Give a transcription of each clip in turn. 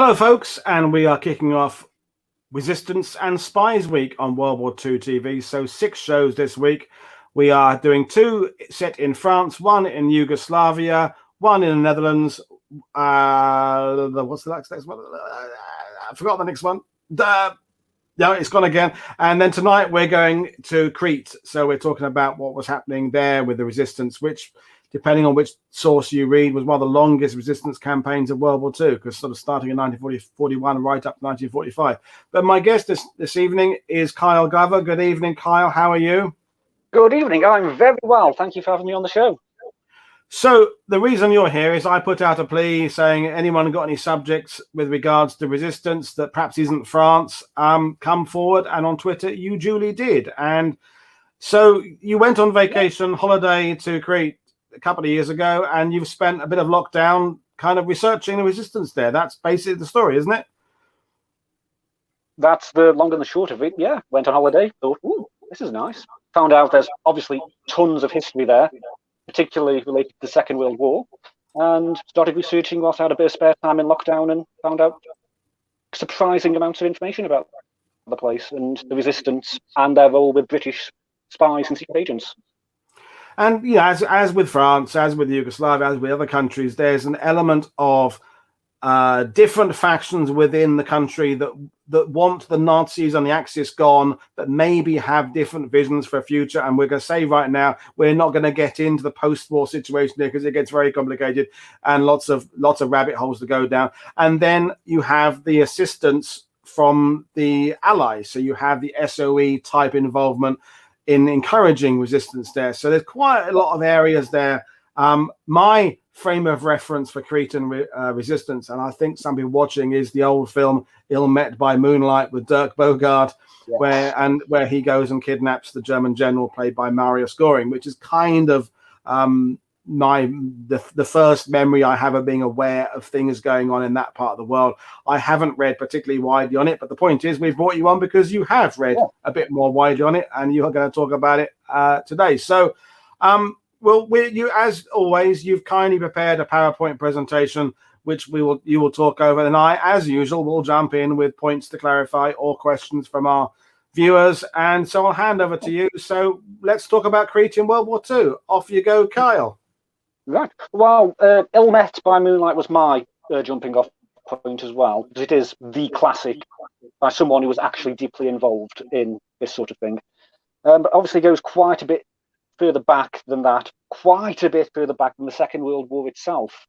Hello, folks, and we are kicking off Resistance and Spies Week on World War II TV. So 6 shows this week. We are doing 2 set in France, 1 in Yugoslavia, 1 in the Netherlands. What's the next one? I forgot the next one. No, it's gone again. And then tonight we're going to Crete. So we're talking about what was happening there with the resistance, which, depending on which source you read, was one of the longest resistance campaigns of World War II, because sort of starting in 1941 right up to 1945. But my guest this evening is Kyle Glover. Good evening, Kyle. How are you? Good evening. I'm very well. Thank you for having me on the show. So the reason you're here is I put out a plea saying anyone got any subjects with regards to resistance that perhaps isn't France, come forward. And on Twitter, you duly did. And so you went on vacation holiday to Crete a couple of years ago, and you've spent a bit of lockdown kind of researching the resistance there. That's basically the story, isn't it? That's the long and the short of it. Yeah, went on holiday, thought, ooh, this is nice. Found out there's obviously tons of history there, particularly related to the Second World War, and started researching whilst I had a bit of spare time in lockdown, and found out surprising amounts of information about the place and the resistance and their role with British spies and secret agents. And yeah, as with France, as with Yugoslavia, as with other countries, there's an element of different factions within the country that want the Nazis and the Axis gone, that maybe have different visions for a future. And we're going to say right now, we're not going to get into the post-war situation here because it gets very complicated and lots of rabbit holes to go down. And then you have the assistance from the Allies. So you have the SOE type involvement in encouraging resistance there. So there's quite a lot of areas there. My frame of reference for Cretan resistance, and I think some people watching, is the old film Ill Met by Moonlight with Dirk Bogarde, yes, where he goes and kidnaps the German general played by Marius Goring, which is kind of the first memory I have of being aware of things going on in that part of the world. I haven't read particularly widely on it, but the point is we've brought you on because you have read a bit more widely on it, and you are going to talk about it today. So well, you, as always, you've kindly prepared a PowerPoint presentation, which you will talk over, and I, as usual, will jump in with points to clarify or questions from our viewers. And so I'll hand over to you. So let's talk about Crete in World War II. Off you go, Kyle. Right. Well, Ill Met by Moonlight was my jumping off point as well, because it is the classic by someone who was actually deeply involved in this sort of thing. But obviously goes quite a bit further back than that, quite a bit further back than the Second World War itself.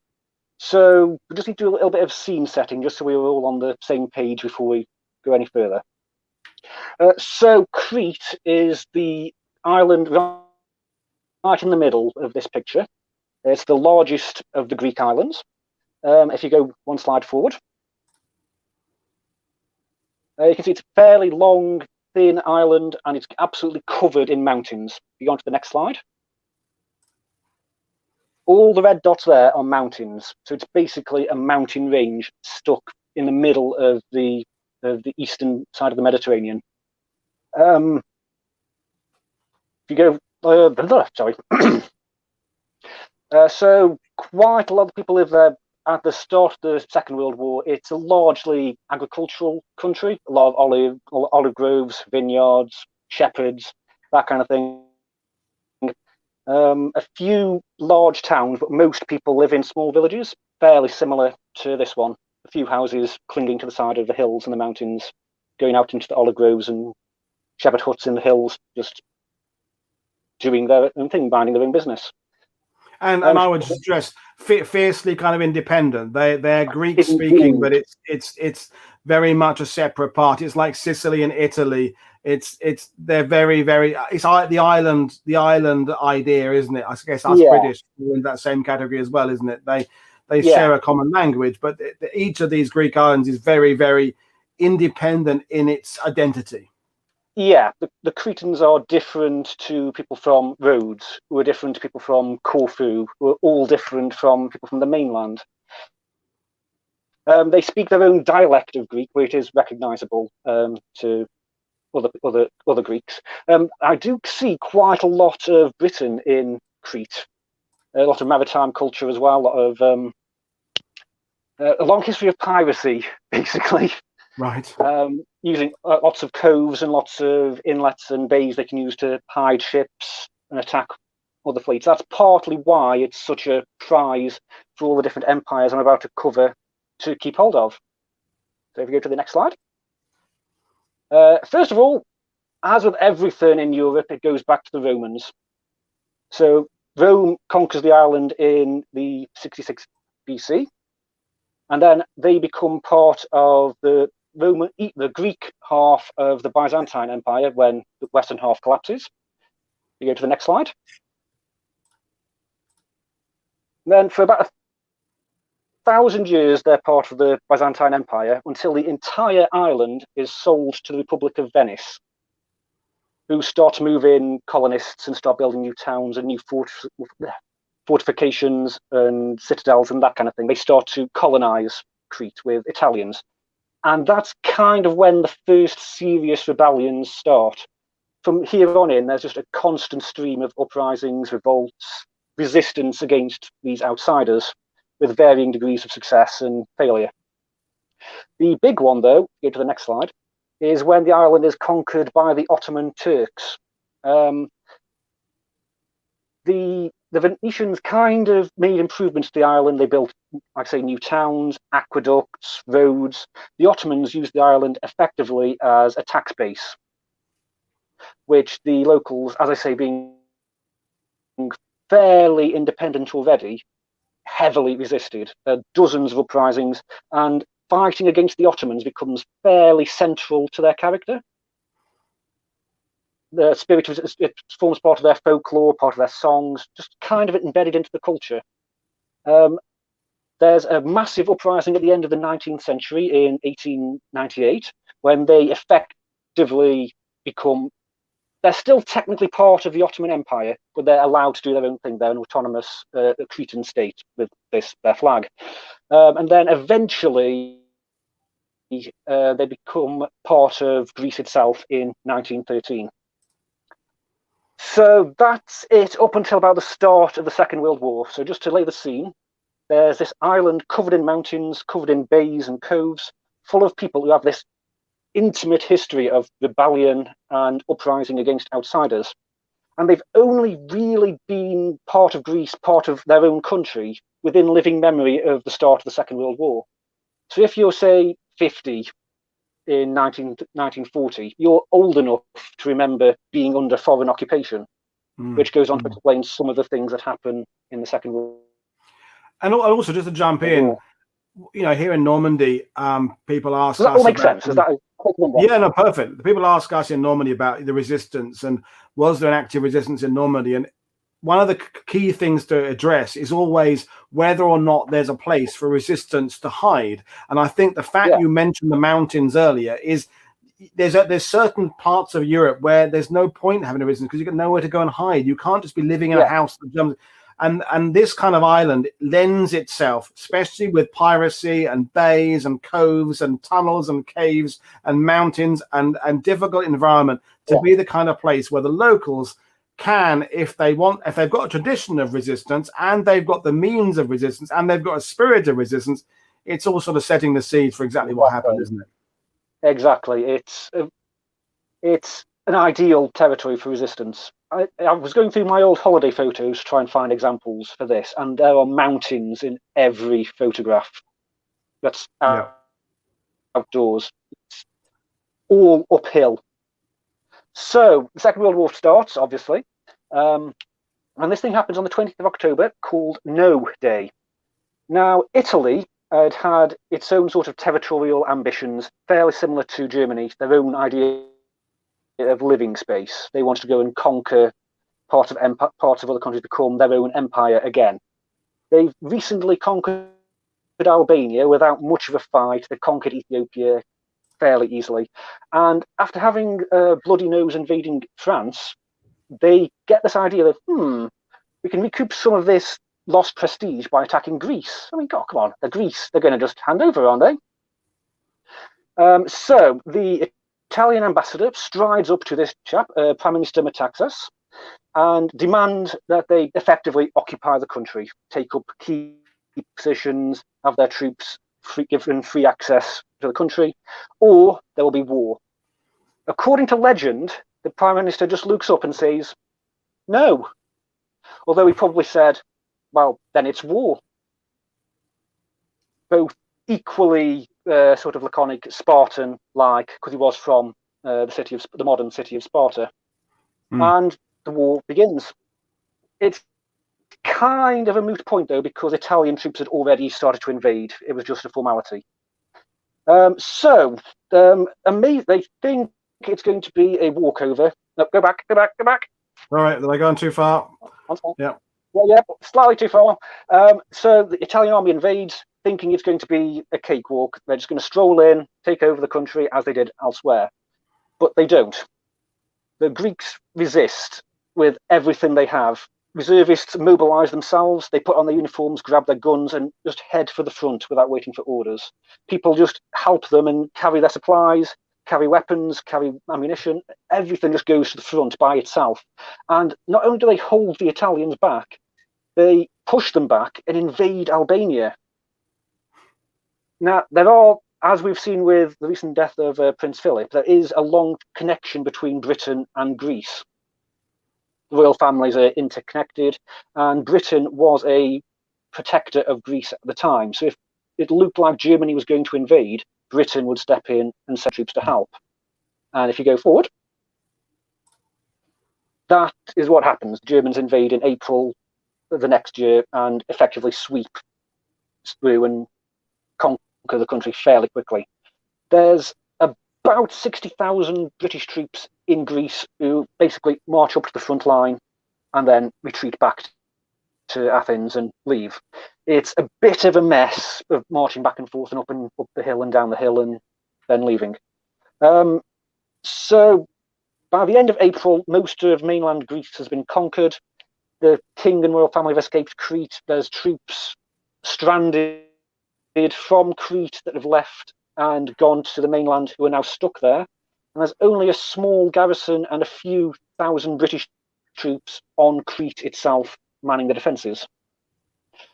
So we just need to do a little bit of scene setting, just so we're all on the same page before we go any further. So Crete is the island right in the middle of this picture. It's the largest of the Greek islands. If you go one slide forward, you can see it's a fairly long, thin island, and it's absolutely covered in mountains. You go on to the next slide. All the red dots there are mountains, so it's basically a mountain range stuck in the middle of the eastern side of the Mediterranean. If you go, sorry. So quite a lot of people live there at the start of the Second World War. It's a largely agricultural country, a lot of olive groves, vineyards, shepherds, that kind of thing. A few large towns, but most people live in small villages, fairly similar to this one. A few houses clinging to the side of the hills and the mountains, going out into the olive groves, and shepherd huts in the hills, just doing their own thing, minding their own business. And I would stress fiercely kind of independent. They're Greek speaking, but it's very much a separate part. It's like Sicily and Italy. They're very, very. It's like the island idea, isn't it? I guess us British are in that same category as well, isn't it? They share a common language, but each of these Greek islands is very, very independent in its identity. Yeah, the Cretans are different to people from Rhodes, who are different to people from Corfu, who are all different from people from the mainland. They speak their own dialect of Greek, where it is recognisable to other Greeks. I do see quite a lot of Britain in Crete, a lot of maritime culture as well, a lot of A long history of piracy, basically. Right. Using lots of coves and lots of inlets and bays they can use to hide ships and attack other fleets. That's partly why it's such a prize for all the different empires I'm about to cover to keep hold of. So if you go to the next slide. First of all, as with everything in Europe, it goes back to the Romans. So Rome conquers the island in the 66 BC, and then they become part of the Greek half of the Byzantine Empire when the western half collapses. You go to the next slide. And then for about 1,000 years, they're part of the Byzantine Empire until the entire island is sold to the Republic of Venice, who start to move in colonists and start building new towns and new fortifications and citadels and that kind of thing. They start to colonize Crete with Italians. And that's kind of when the first serious rebellions start. From here on in, there's just a constant stream of uprisings, revolts, resistance against these outsiders, with varying degrees of success and failure. The big one, though, go to the next slide, is when the island is conquered by the Ottoman Turks. The Venetians kind of made improvements to the island. They built, like I say, new towns, aqueducts, roads. The Ottomans used the island effectively as a tax base, which the locals, as I say, being fairly independent already, heavily resisted. There are dozens of uprisings, and fighting against the Ottomans becomes fairly central to their character. The spirit of it forms part of their folklore, part of their songs, just kind of embedded into the culture. There's a massive uprising at the end of the 19th century in 1898, when they effectively become, they're still technically part of the Ottoman Empire, but they're allowed to do their own thing. They're an autonomous Cretan state with their flag. And then eventually they become part of Greece itself in 1913. So that's it up until about the start of the Second World War. So just to lay the scene, there's this island covered in mountains, covered in bays and coves, full of people who have this intimate history of rebellion and uprising against outsiders. And they've only really been part of Greece, part of their own country, within living memory of the start of the Second World War. So if you're, say, 50 in 1940, you're old enough to remember being under foreign occupation, which goes on to explain some of the things that happen in the Second World War. And also, just to jump in, you know, here in Normandy, people ask Does that us all make about, sense? Is that a quick number? Yeah, no, perfect. People ask us in Normandy about the resistance and was there an active resistance in Normandy? And one of the key things to address is always whether or not there's a place for resistance to hide. And I think the fact you mentioned the mountains earlier is there's certain parts of Europe where there's no point having a resistance because you've got nowhere to go and hide. You can't just be living in a house that jumps. And this kind of island lends itself, especially with piracy and bays and coves and tunnels and caves and mountains and difficult environment to be the kind of place where the locals can, if they've got a tradition of resistance and they've got the means of resistance and they've got a spirit of resistance, it's all sort of setting the seed for exactly what happened, isn't it? Exactly. It's an ideal territory for resistance. I was going through my old holiday photos to try and find examples for this, and there are mountains in every photograph. That's outdoors. It's all uphill. So the Second World War starts, obviously, and this thing happens on the 20th of October, called No Day. Now, Italy had its own sort of territorial ambitions, fairly similar to Germany, their own idea of living space. They wanted to go and conquer parts of other countries, become their own empire again. They've recently conquered Albania without much of a fight. They conquered Ethiopia fairly easily. And after having a bloody nose invading France, they get this idea of, we can recoup some of this lost prestige by attacking Greece. I mean, God, come on, they're Greece. They're going to just hand over, aren't they? So the Italian ambassador strides up to this chap, Prime Minister Metaxas, and demand that they effectively occupy the country, take up key positions, have their troops given free access to the country, or there will be war. According to legend, the Prime Minister just looks up and says, no. Although he probably said, well, then it's war. Both equally sort of laconic, Spartan-like, because he was from the modern city of Sparta. And the war begins. It's kind of a moot point, though, because Italian troops had already started to invade. It was just a formality. They think it's going to be a walkover. No, go back. All right, they're going too far. Yeah. Well, yeah, slightly too far. So the Italian army invades, thinking it's going to be a cakewalk. They're just going to stroll in, take over the country as they did elsewhere. But they don't. The Greeks resist with everything they have. Reservists mobilize themselves. They put on their uniforms, grab their guns, and just head for the front without waiting for orders. People just help them and carry their supplies, carry weapons, carry ammunition. Everything just goes to the front by itself. And not only do they hold the Italians back, they push them back and invade Albania. Now, there are, as we've seen with the recent death of Prince Philip, there is a long connection between Britain and Greece. The royal families are interconnected, and Britain was a protector of Greece at the time. So if it looked like Germany was going to invade, Britain would step in and send troops to help. And if you go forward, that is what happens. Germans invade in April of the next year and effectively sweep through and conquer the country fairly quickly. There's about 60,000 British troops in Greece who basically march up to the front line and then retreat back to Athens and leave. It's a bit of a mess of marching back and forth and up the hill and down the hill and then leaving. So by the end of April, most of mainland Greece has been conquered. The king and royal family have escaped Crete. There's troops stranded from Crete that have left and gone to the mainland who are now stuck there. And there's only a small garrison and a few thousand British troops on Crete itself manning the defences.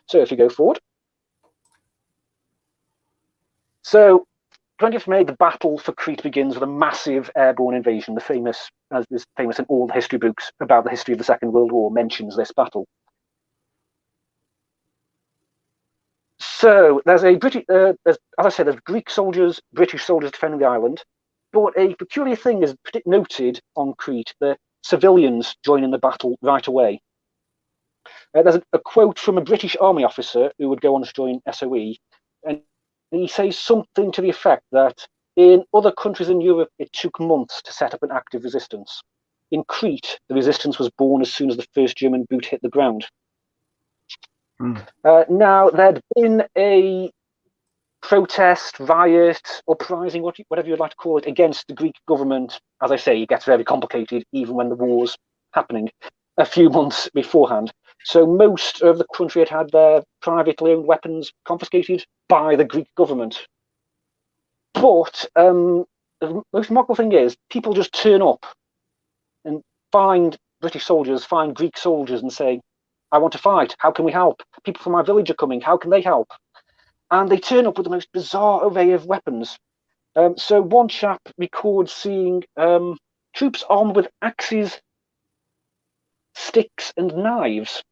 So if you go forward. So 20th of May, the battle for Crete begins with a massive airborne invasion. As is famous in all the history books about the history of the Second World War, mentions this battle. So there's as I said, there's Greek soldiers, British soldiers defending the island. But a peculiar thing is noted on Crete: the civilians join in the battle right away. There's a quote from a British army officer who would go on to join SOE, and he says something to the effect that in other countries in Europe, it took months to set up an active resistance. In Crete, the resistance was born as soon as the first German boot hit the ground. Now, there'd been a protest, riot, uprising, whatever you'd like to call it, against the Greek government. As I say, it gets very complicated even when the war's happening a few months beforehand. So most of the country had their privately owned weapons confiscated by the Greek government. But the most remarkable thing is people just turn up and find British soldiers, find Greek soldiers and say, I want to fight. How can we help? People from my village are coming. How can they help? And they turn up with the most bizarre array of weapons. So one chap records seeing troops armed with axes, sticks, and knives.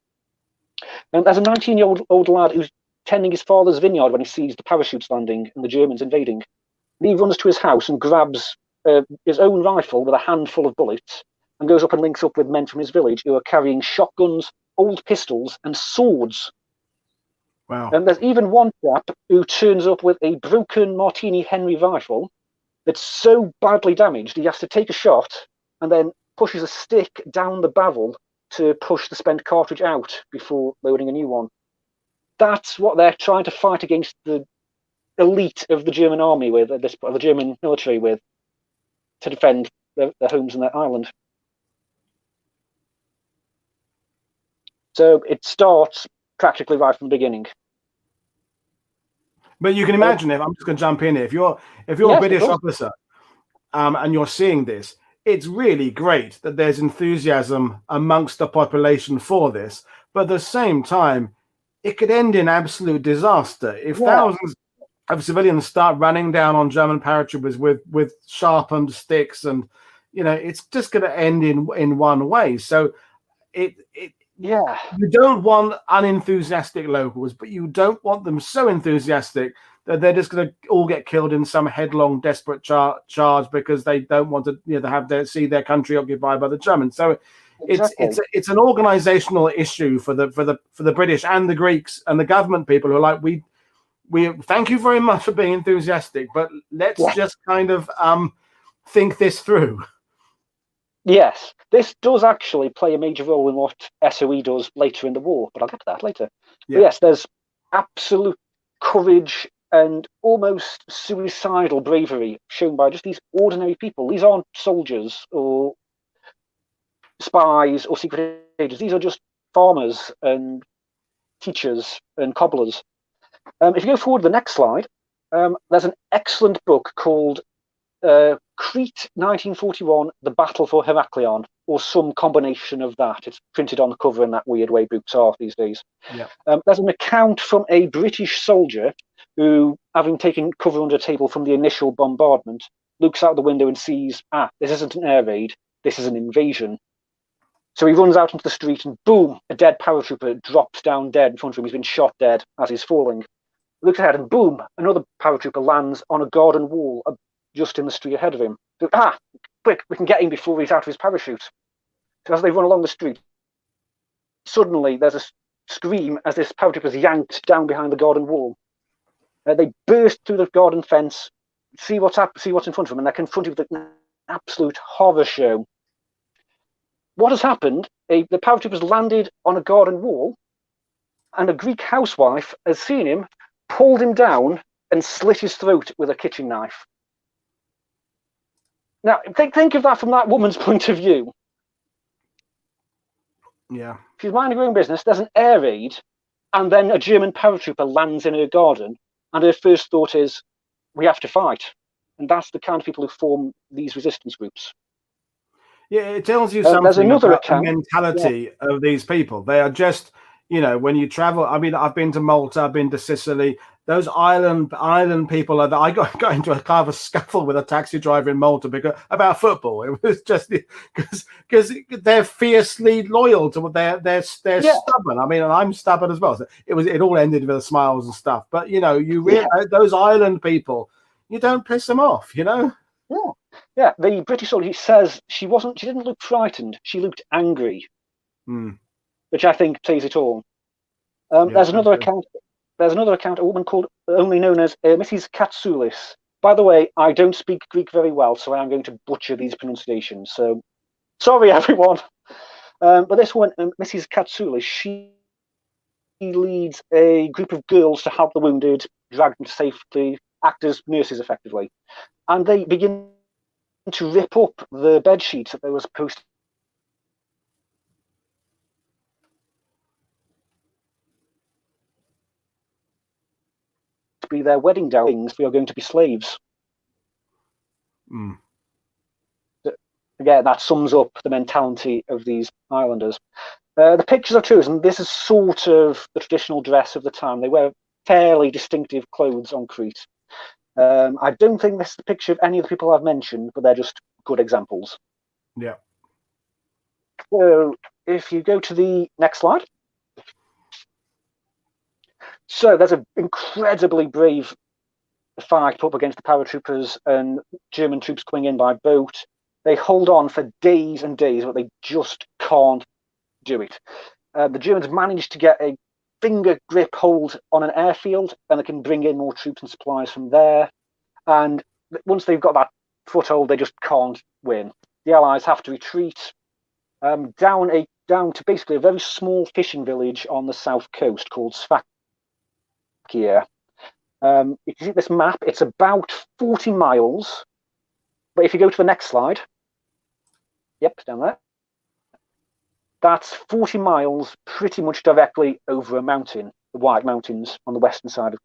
And there's a 19-year-old lad who's tending his father's vineyard when he sees the parachutes landing and the Germans invading. And he runs to his house and grabs his own rifle with a handful of bullets and goes up and links up with men from his village who are carrying shotguns, old pistols, and swords. Wow. And there's even one chap who turns up with a broken Martini Henry rifle that's so badly damaged he has to take a shot and then pushes a stick down the barrel to push the spent cartridge out before loading a new one. That's what they're trying to fight against the elite of the German army with, the German military with, to defend their homes and their island. So it starts practically right from the beginning. But you can imagine, if I'm just going to jump in here, if you're a British officer and you're seeing this, it's really great that there's enthusiasm amongst the population for this. But at the same time, it could end in absolute disaster if of civilians start running down on German paratroopers with sharpened sticks, and it's just going to end in one way. So it Yeah, you don't want unenthusiastic locals, but you don't want them so enthusiastic that they're just going to all get killed in some headlong, desperate charge because they don't want to see their country occupied by the Germans. So exactly. it's an organizational issue for the British and the Greeks and the government people who are like, we thank you very much for being enthusiastic, but let's just kind of think this through. Yes, this does actually play a major role in what SOE does later in the war, but I'll get to that later. Yeah. But yes, there's absolute courage and almost suicidal bravery shown by just these ordinary people. These aren't soldiers or spies or secret agents. These are just farmers and teachers and cobblers. If you go forward to the next slide, there's an excellent book called Crete 1941, The Battle for Heraklion, or some combination of that. It's printed on the cover in that weird way books are these days. Yeah. There's an account from a British soldier who, having taken cover under a table from the initial bombardment, looks out the window and sees, this isn't an air raid, this is an invasion. So he runs out into the street and boom, a dead paratrooper drops down dead in front of him. He's been shot dead as he's falling. He looks ahead and boom, another paratrooper lands on a garden wall just in the street ahead of him. So, quick, we can get him before he's out of his parachute. So as they run along the street, suddenly there's a scream as this paratrooper is yanked down behind the garden wall. They burst through the garden fence, see what's in front of them, and they're confronted with an absolute horror show. What has happened? The paratroopers landed on a garden wall, and a Greek housewife has seen him, pulled him down, and slit his throat with a kitchen knife. Now, think of that from that woman's point of view. Yeah. She's minding her own business. There's an air raid, and then a German paratrooper lands in her garden, and her first thought is, we have to fight. And that's the kind of people who form these resistance groups. Yeah, it tells you something about the mentality of these people. They are just, when you travel. I mean, I've been to Malta, I've been to Sicily. Those island people are. I got into a kind of a scuffle with a taxi driver in Malta about football. It was just because they're fiercely loyal to what they're stubborn. I mean, and I'm stubborn as well. So it all ended with smiles and stuff. But you realize those island people, you don't piss them off. Yeah. The British soldier says she didn't look frightened. She looked angry, which I think says it all. There's another account. There's another account, a woman only known as Mrs. Katsoulis. By the way, I don't speak Greek very well, so I am going to butcher these pronunciations. So, sorry, everyone. But this one, Mrs. Katsoulis, she leads a group of girls to help the wounded, drag them to safety, act as nurses effectively. And they begin to rip up the bed sheets that they were supposed to be their wedding dowries. We are going to be slaves. Again, that sums up the mentality of these islanders. The pictures are chosen. This is sort of the traditional dress of the time. They wear fairly distinctive clothes on Crete. I don't think this is the picture of any of the people I've mentioned, but they're just good examples. Yeah. So if you go to the next slide. So there's an incredibly brave fight up against the paratroopers and German troops coming in by boat. They hold on for days and days, but they just can't do it. The Germans managed to get a finger grip hold on an airfield, and they can bring in more troops and supplies from there. And once they've got that foothold, they just can't win. The Allies have to retreat down to basically a very small fishing village on the south coast called Swansong. If you see this map, it's about 40 miles. But if you go to the next slide, it's down there. That's 40 miles pretty much directly over a mountain, the White Mountains on the western side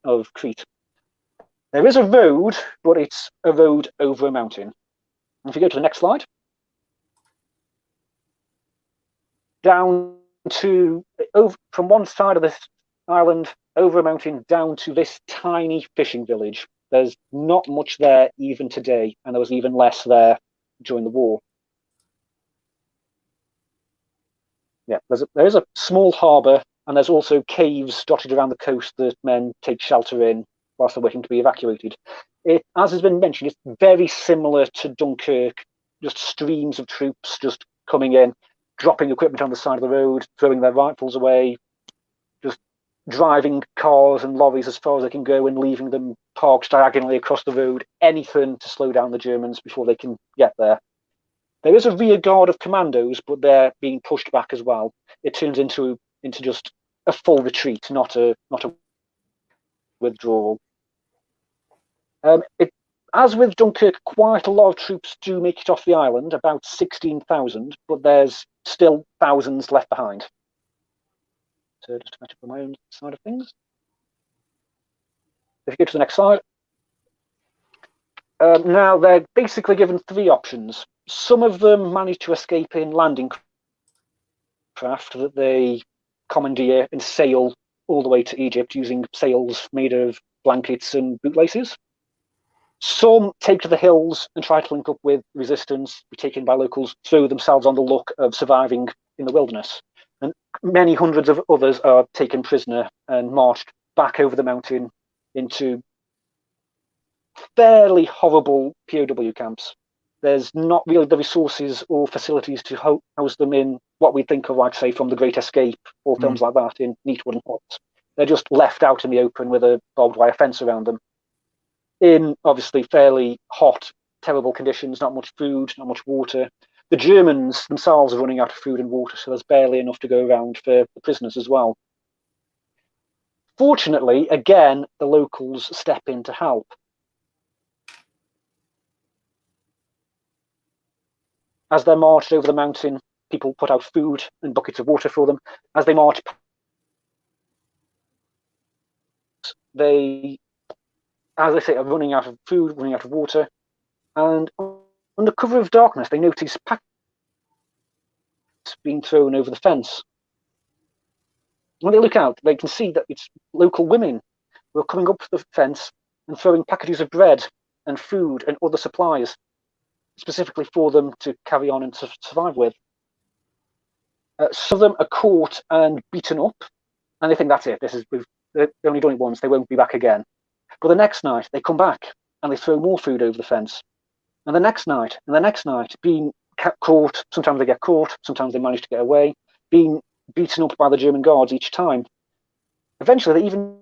of Crete. There is a road, but it's a road over a mountain. And if you go to the next slide, down to from one side of island, over a mountain, down to this tiny fishing village. There's not much there even today, and there was even less there during the war. Yeah, there is a small harbour, and there's also caves dotted around the coast that men take shelter in whilst they're waiting to be evacuated. As has been mentioned, it's very similar to Dunkirk, just streams of troops just coming in, dropping equipment on the side of the road, throwing their rifles away, just driving cars and lorries as far as they can go and leaving them parked diagonally across the road, anything to slow down the Germans before they can get there. There is a rear guard of commandos, but they're being pushed back as well. It turns into just a full retreat, not a withdrawal. As with Dunkirk, quite a lot of troops do make it off the island, about 16,000, but there's still thousands left behind. So just to match up on my own side of things. If you go to the next slide. Now they're basically given three options. Some of them manage to escape in landing craft that they commandeer and sail all the way to Egypt using sails made of blankets and bootlaces. Some take to the hills and try to link up with resistance, be taken by locals, throw themselves on the luck of surviving in the wilderness. And many hundreds of others are taken prisoner and marched back over the mountain into fairly horrible POW camps. There's not really the resources or facilities to house them in what we think of, like, say, from The Great Escape or films like that, in neat wooden huts. They're just left out in the open with a barbed wire fence around them, in obviously fairly hot, terrible conditions, not much food, not much water. The Germans themselves are running out of food and water, so there's barely enough to go around for the prisoners as well. Fortunately, again, the locals step in to help. As they're marched over the mountain, people put out food and buckets of water for them. As they march, they, as I say, are running out of food, running out of water, and under cover of darkness, they notice packets being thrown over the fence. When they look out, they can see that it's local women who are coming up the fence and throwing packages of bread and food and other supplies, specifically for them to carry on and to survive with. Some of them are caught and beaten up, and they think that's it. They've only done it once, they won't be back again. But the next night, they come back and they throw more food over the fence. And the next night, being caught, sometimes they get caught, sometimes they manage to get away, being beaten up by the German guards each time. Eventually, they even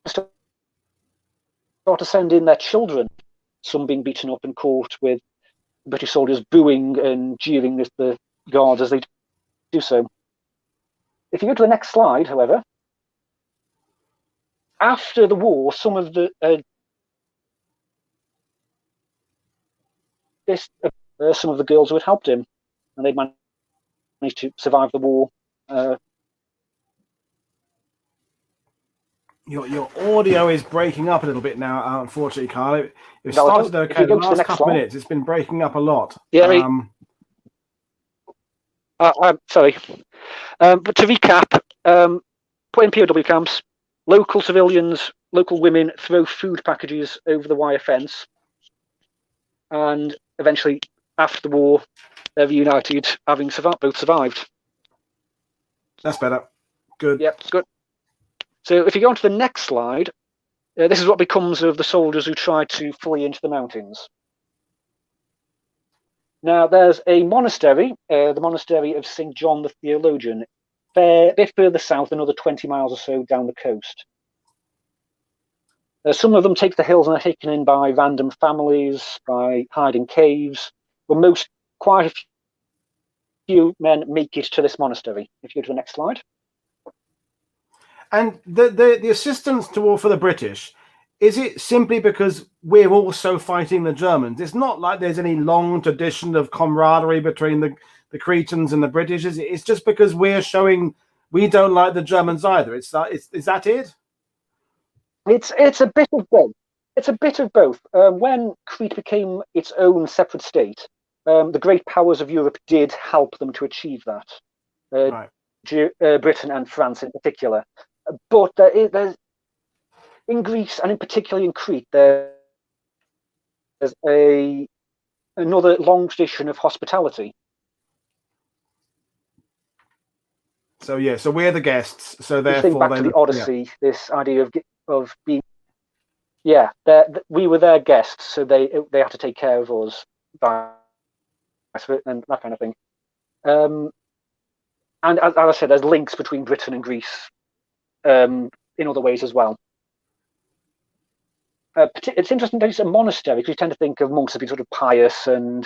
start to send in their children, some being beaten up and caught with British soldiers booing and jeering at the guards as they do so. If you go to the next slide, however, after the war, some of the girls who had helped him, and they'd managed to survive the war. Your audio is breaking up a little bit now, unfortunately, Carl. It started okay. The last couple of minutes, it's been breaking up a lot. Yeah. I'm sorry. But to recap, put in POW camps, local civilians, local women throw food packages over the wire fence, and eventually, after the war, they're reunited, having both survived. That's better. Good. Yep, good. So if you go on to the next slide, this is what becomes of the soldiers who tried to flee into the mountains. Now, there's a monastery, the monastery of St. John the Theologian, a bit further south, another 20 miles or so down the coast. Some of them take the hills and are taken in by random families, by hiding caves, but quite a few men make it to this monastery. If you go to the next slide. And the assistance to war for the British, is it simply because we're also fighting the Germans? It's not like there's any long tradition of camaraderie between the Cretans and the British. It's just because we're showing we don't like the Germans either. Is that it? It's a bit of both. It's a bit of both. When Crete became its own separate state, the great powers of Europe did help them to achieve that. Right. Britain and France in particular. But there's in Greece and in particularly in Crete, there's another long tradition of hospitality. So yeah, so we're the guests. So Think therefore, back to the Odyssey, this idea of being, we were their guests, so they have to take care of us, and that kind of thing. And as I said, there's links between Britain and Greece in other ways as well. It's interesting that it's a monastery, because you tend to think of monks as being sort of pious and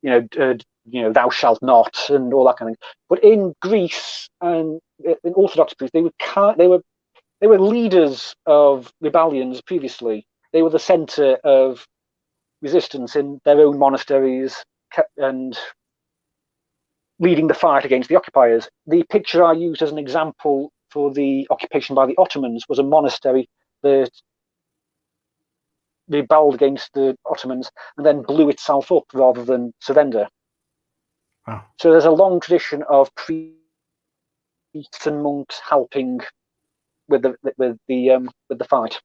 thou shalt not and all that kind of thing. But in Greece and in Orthodox Greece, they were leaders of rebellions previously. They were the centre of resistance in their own monasteries and leading the fight against the occupiers. The picture I used as an example for the occupation by the Ottomans was a monastery that rebelled against the Ottomans and then blew itself up rather than surrender. Wow. So there's a long tradition of priests and monks helping with the fight.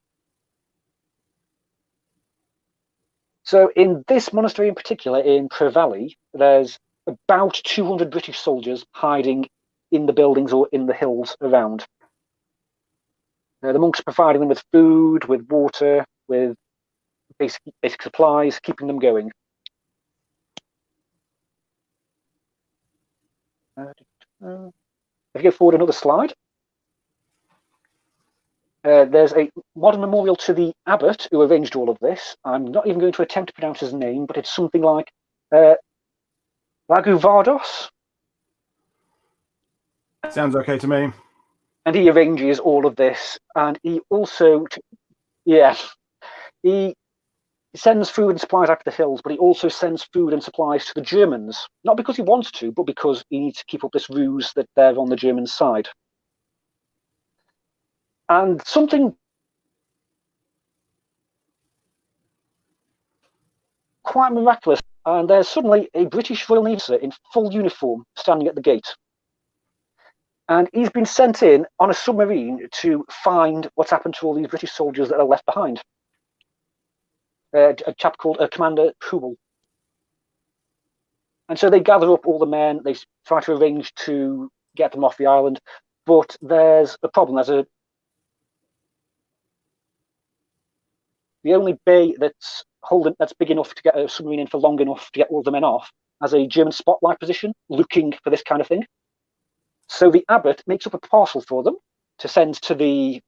So in this monastery in particular, in Preveli, there's about 200 British soldiers hiding in the buildings or in the hills around. The monks are providing them with food, with water, with basic supplies, keeping them going. If you go forward another slide, there's a modern memorial to the abbot who arranged all of this. I'm not even going to attempt to pronounce his name, but it's something like WW2. Sounds okay to me. And he arranges all of this, and he also, he sends food and supplies out to the hills, but he also sends food and supplies to the Germans, not because he wants to, but because he needs to keep up this ruse that they're on the German side. And something quite miraculous, and there's suddenly a British Royal Navy officer in full uniform standing at the gate. And he's been sent in on a submarine to find what's happened to all these British soldiers that are left behind. A chap called Commander Hubel. And so they gather up all the men, they try to arrange to get them off the island, but there's a problem. The only bay that's big enough to get a submarine in for long enough to get all the men off has a German spotlight position looking for this kind of thing. So the abbot makes up a parcel for them to send to the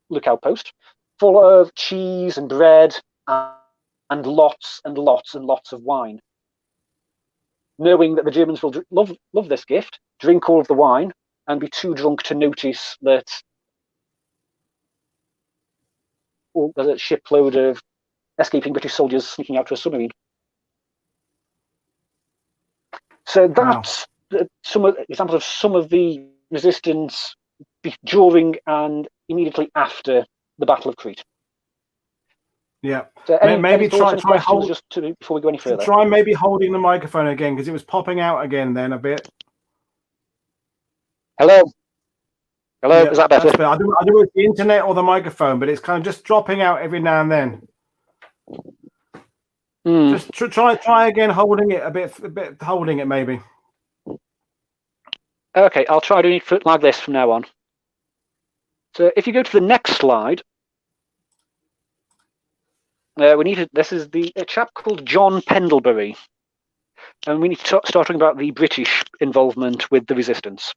lookout post, full of cheese and bread and lots and lots and lots of wine, knowing that the Germans will love this gift, drink all of the wine, and be too drunk to notice that there's a shipload of escaping British soldiers sneaking out to a submarine. So that's some examples of some of the resistance during and immediately after the Battle of Crete. Yeah. So maybe try hold just before we go any further. Try maybe holding the microphone again, because it was popping out again then a bit. Hello, yeah, is that better? I don't know if it's the internet or the microphone, but it's kind of just dropping out every now and then. Just try again, holding it a bit holding it maybe. Okay, I'll try doing it like this from now on. So if you go to the next slide, this is a chap called John Pendlebury, and we need to start talking about the British involvement with the resistance.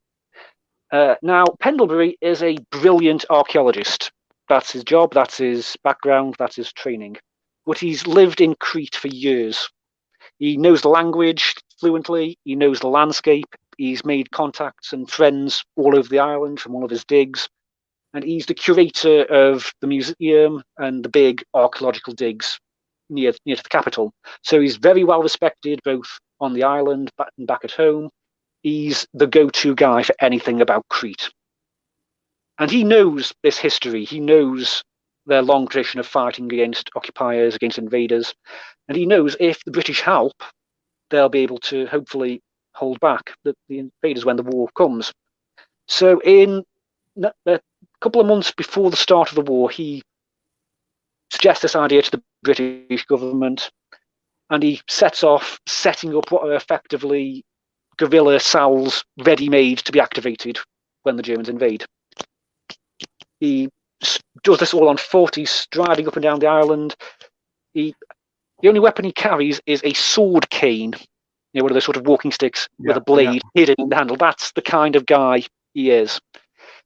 Now, Pendlebury is a brilliant archaeologist. That's his job, that's his background, that's his training. But he's lived in Crete for years. He knows the language fluently, he knows the landscape, he's made contacts and friends all over the island from all of his digs, and he's the curator of the museum and the big archaeological digs near to the capital. So he's very well respected both on the island and back at home. He's the go-to guy for anything about Crete. And he knows this history. He knows their long tradition of fighting against occupiers, against invaders. And he knows if the British help, they'll be able to hopefully hold back the invaders when the war comes. So in a couple of months before the start of the war, he suggests this idea to the British government, and he sets off setting up what are effectively guerrilla cells ready-made to be activated when the Germans invade. He does this all on foot. He's striding up and down the island. The only weapon he carries is a sword cane, one of those sort of walking sticks with a blade hidden in the handle. That's the kind of guy he is.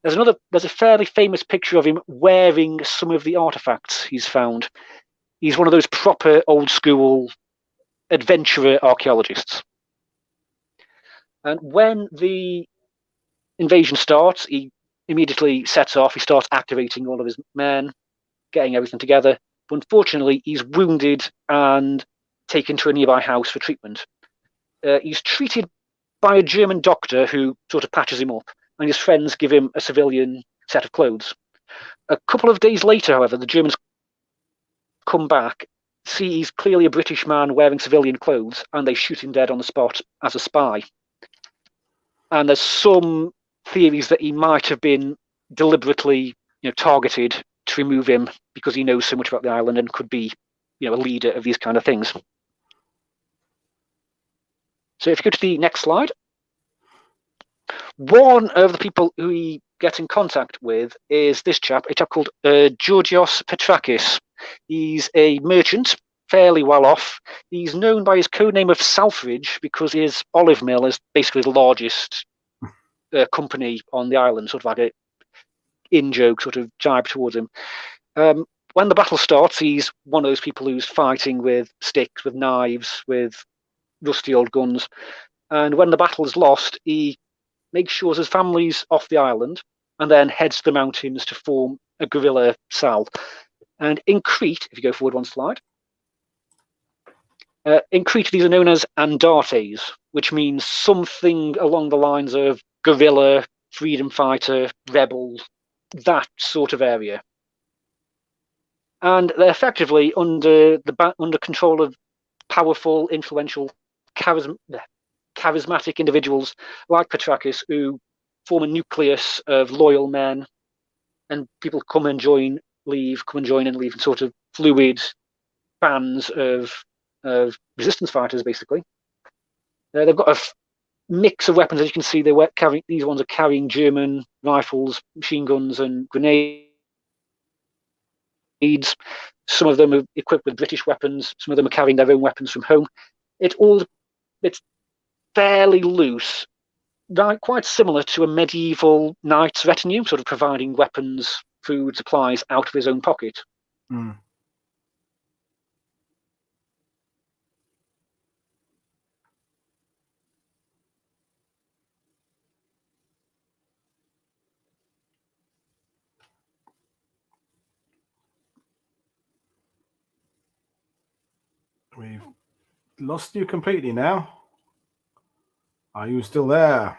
There's a fairly famous picture of him wearing some of the artifacts he's found. He's one of those proper old school adventurer archaeologists. And when the invasion starts, he immediately sets off. He starts activating all of his men, getting everything together. But unfortunately, he's wounded and taken to a nearby house for treatment. He's treated by a German doctor who sort of patches him up, and his friends give him a civilian set of clothes. A couple of days later, however, the Germans come back, see he's clearly a British man wearing civilian clothes, and they shoot him dead on the spot as a spy. And there's some theories that he might have been deliberately, targeted to remove him because he knows so much about the island and could be, a leader of these kind of things. So if you go to the next slide. One of the people who he gets in contact with is this chap, a chap called Georgios Petrakis. He's a merchant, fairly well off. He's known by his codename of Selfridge because his olive mill is basically the largest company on the island, sort of like a in-joke sort of jibe towards him. When the battle starts, he's one of those people who's fighting with sticks, with knives, with rusty old guns. And when the battle is lost, he makes sure his family's off the island and then heads to the mountains to form a guerrilla cell. And in Crete, if you go forward one slide, in Crete, these are known as Andartes, which means something along the lines of guerrilla, freedom fighter, rebel, that sort of area. And they're effectively under control of powerful, influential, charismatic individuals like Petrakis, who form a nucleus of loyal men, and people come and join, leave, come and join and leave, and sort of fluid bands of resistance fighters, basically. They've got a mix of weapons, as you can see. These ones are carrying German rifles, machine guns, and grenades. Some of them are equipped with British weapons. Some of them are carrying their own weapons from home. It's fairly loose, quite similar to a medieval knight's retinue, sort of providing weapons, food, supplies out of his own pocket. Mm. We've lost you completely now. Are you still there?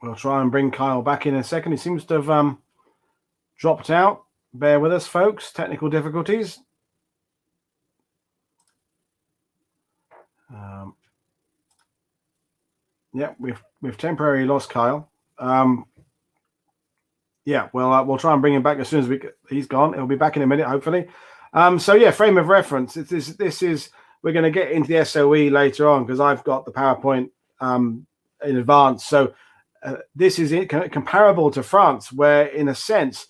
We'll try and bring Kyle back in a second. He seems to have dropped out. Bear with us, folks. Technical difficulties. Yeah, we've temporarily lost Kyle. Yeah, well, we'll try and bring him back as soon as he's gone. He'll be back in a minute, hopefully. So yeah, frame of reference. This is we're going to get into the SOE later on because I've got the PowerPoint in advance. So this is comparable to France, where in a sense,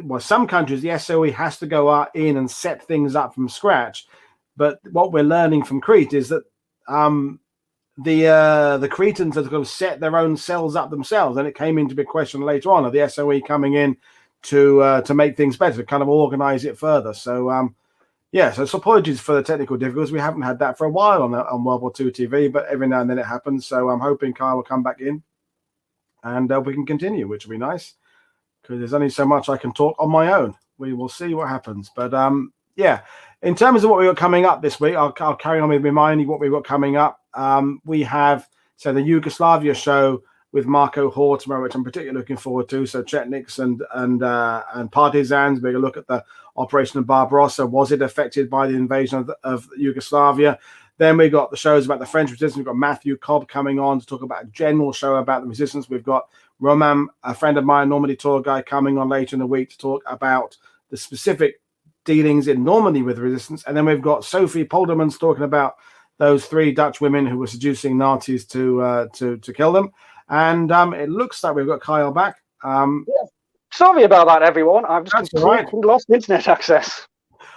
well, some countries the SOE has to go in and set things up from scratch. But what we're learning from Crete is that the Cretans have got to set their own cells up themselves, and it came into a question later on of the SOE coming in to make things better, to kind of organize it further. So yeah, so apologies for the technical difficulties. We haven't had that for a while on World War II TV, but every now and then it happens. So I'm hoping Kyle will come back in and we can continue, which will be nice because there's only so much I can talk on my own. We will see what happens. But yeah, in terms of what we got coming up this week, I'll carry on with reminding you what we've got coming up. We have the Yugoslavia show, with Marco Hortmer, which I'm particularly looking forward to. So Chetniks and partisans. We're going to look at the Operation Barbarossa. Was it affected by the invasion of Yugoslavia? Then we got the shows about the French resistance. We've got Matthew Cobb coming on to talk about a general show about the resistance. We've got Roman, a friend of mine, Normandy tour guy, coming on later in the week to talk about the specific dealings in Normandy with resistance. And then we've got Sophie Poldermans talking about those 3 Dutch women who were seducing Nazis to kill them. And it looks like we've got Kyle back. Yeah. Sorry about that, everyone. I've just completely lost internet access.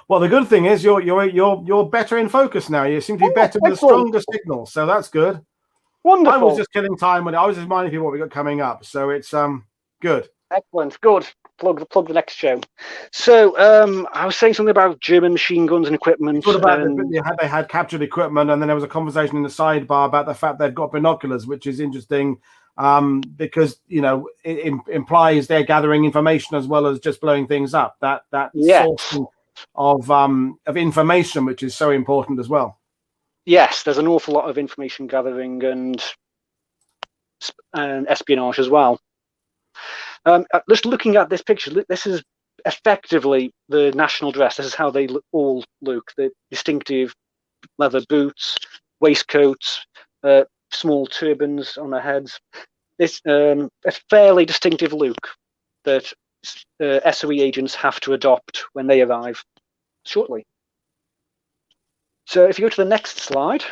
Well, the good thing is you're better in focus now. You seem to be better with a stronger signal, so that's good. Wonderful. I was just killing time when I was just reminding people what we got coming up, so it's good. Excellent, good. Plug the next show. So I was saying something about German machine guns and equipment. What about they had captured equipment, and then there was a conversation in the sidebar about the fact they've got binoculars, which is interesting because it implies they're gathering information as well as just blowing things up. That source of information, which is so important as well. Yes, there's an awful lot of information gathering and espionage as well. Just looking at this picture, this is effectively the national dress. This is how they all look: the distinctive leather boots, waistcoats, small turbans on their heads. This a fairly distinctive look that SOE agents have to adopt when they arrive shortly. So if you go to the next slide,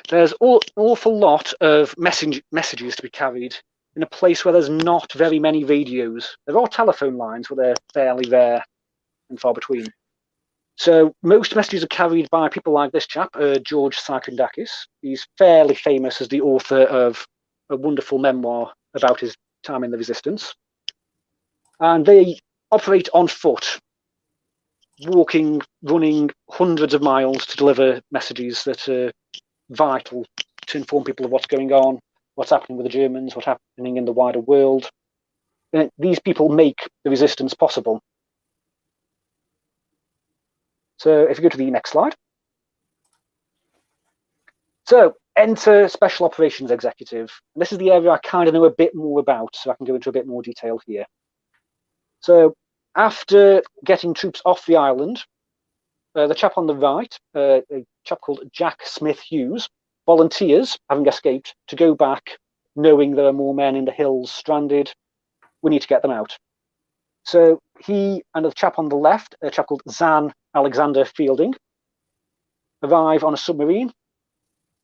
there's an awful lot of messages to be carried in a place where there's not very many radios. There are telephone lines, but they're fairly rare and far between. So most messages are carried by people like this chap, George Psychondakis. He's fairly famous as the author of a wonderful memoir about his time in the resistance. And they operate on foot, walking, running hundreds of miles to deliver messages that are vital to inform people of what's going on, what's happening with the Germans, what's happening in the wider world. And these people make the resistance possible. So if you go to the next slide. So enter Special Operations Executive. And this is the area I kind of know a bit more about, so I can go into a bit more detail here. So after getting troops off the island, the chap on the right, a chap called Jack Smith Hughes, volunteers, having escaped, to go back, knowing there are more men in the hills stranded. We need to get them out. So he and the chap on the left, a chap called Zan Alexander Fielding, arrive on a submarine.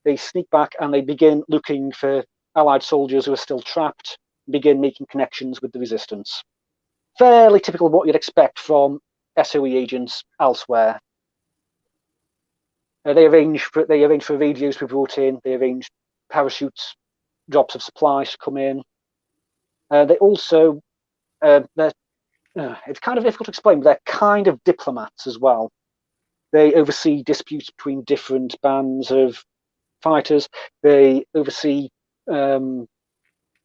They sneak back and they begin looking for Allied soldiers who are still trapped, begin making connections with the resistance. Fairly typical of what you'd expect from SOE agents elsewhere. They arrange for radios to be brought in. They arrange parachutes, drops of supplies to come in. They also, it's kind of difficult to explain, but they're kind of diplomats as well. They oversee disputes between different bands of fighters. They oversee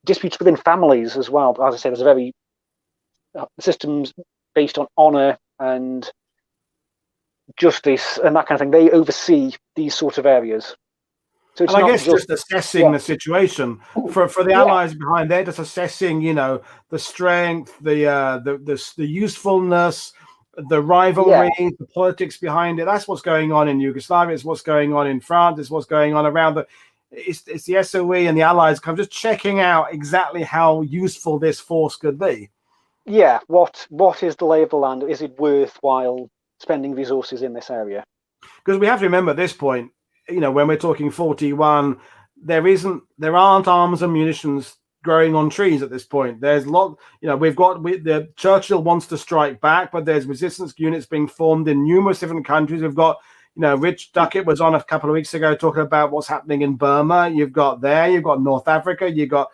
disputes within families as well. As I say, there's a very systems based on honor and justice and that kind of thing. They oversee these sort of areas. So it's and I guess just assessing the situation for the Allies behind there, just assessing, the strength, the usefulness, the rivalry, the politics behind it. That's what's going on in Yugoslavia. It's what's going on in France. It's what's going on around it's the SOE and the Allies kind of just checking out exactly how useful this force could be. Yeah, what is the lay of the land? Is it worthwhile spending resources in this area? Because we have to remember at this point, when we're talking 41, there aren't arms and munitions growing on trees at this point. There's the Churchill wants to strike back, but there's resistance units being formed in numerous different countries. We've got, Rich Duckett was on a couple of weeks ago talking about what's happening in Burma. You've got North Africa, you've got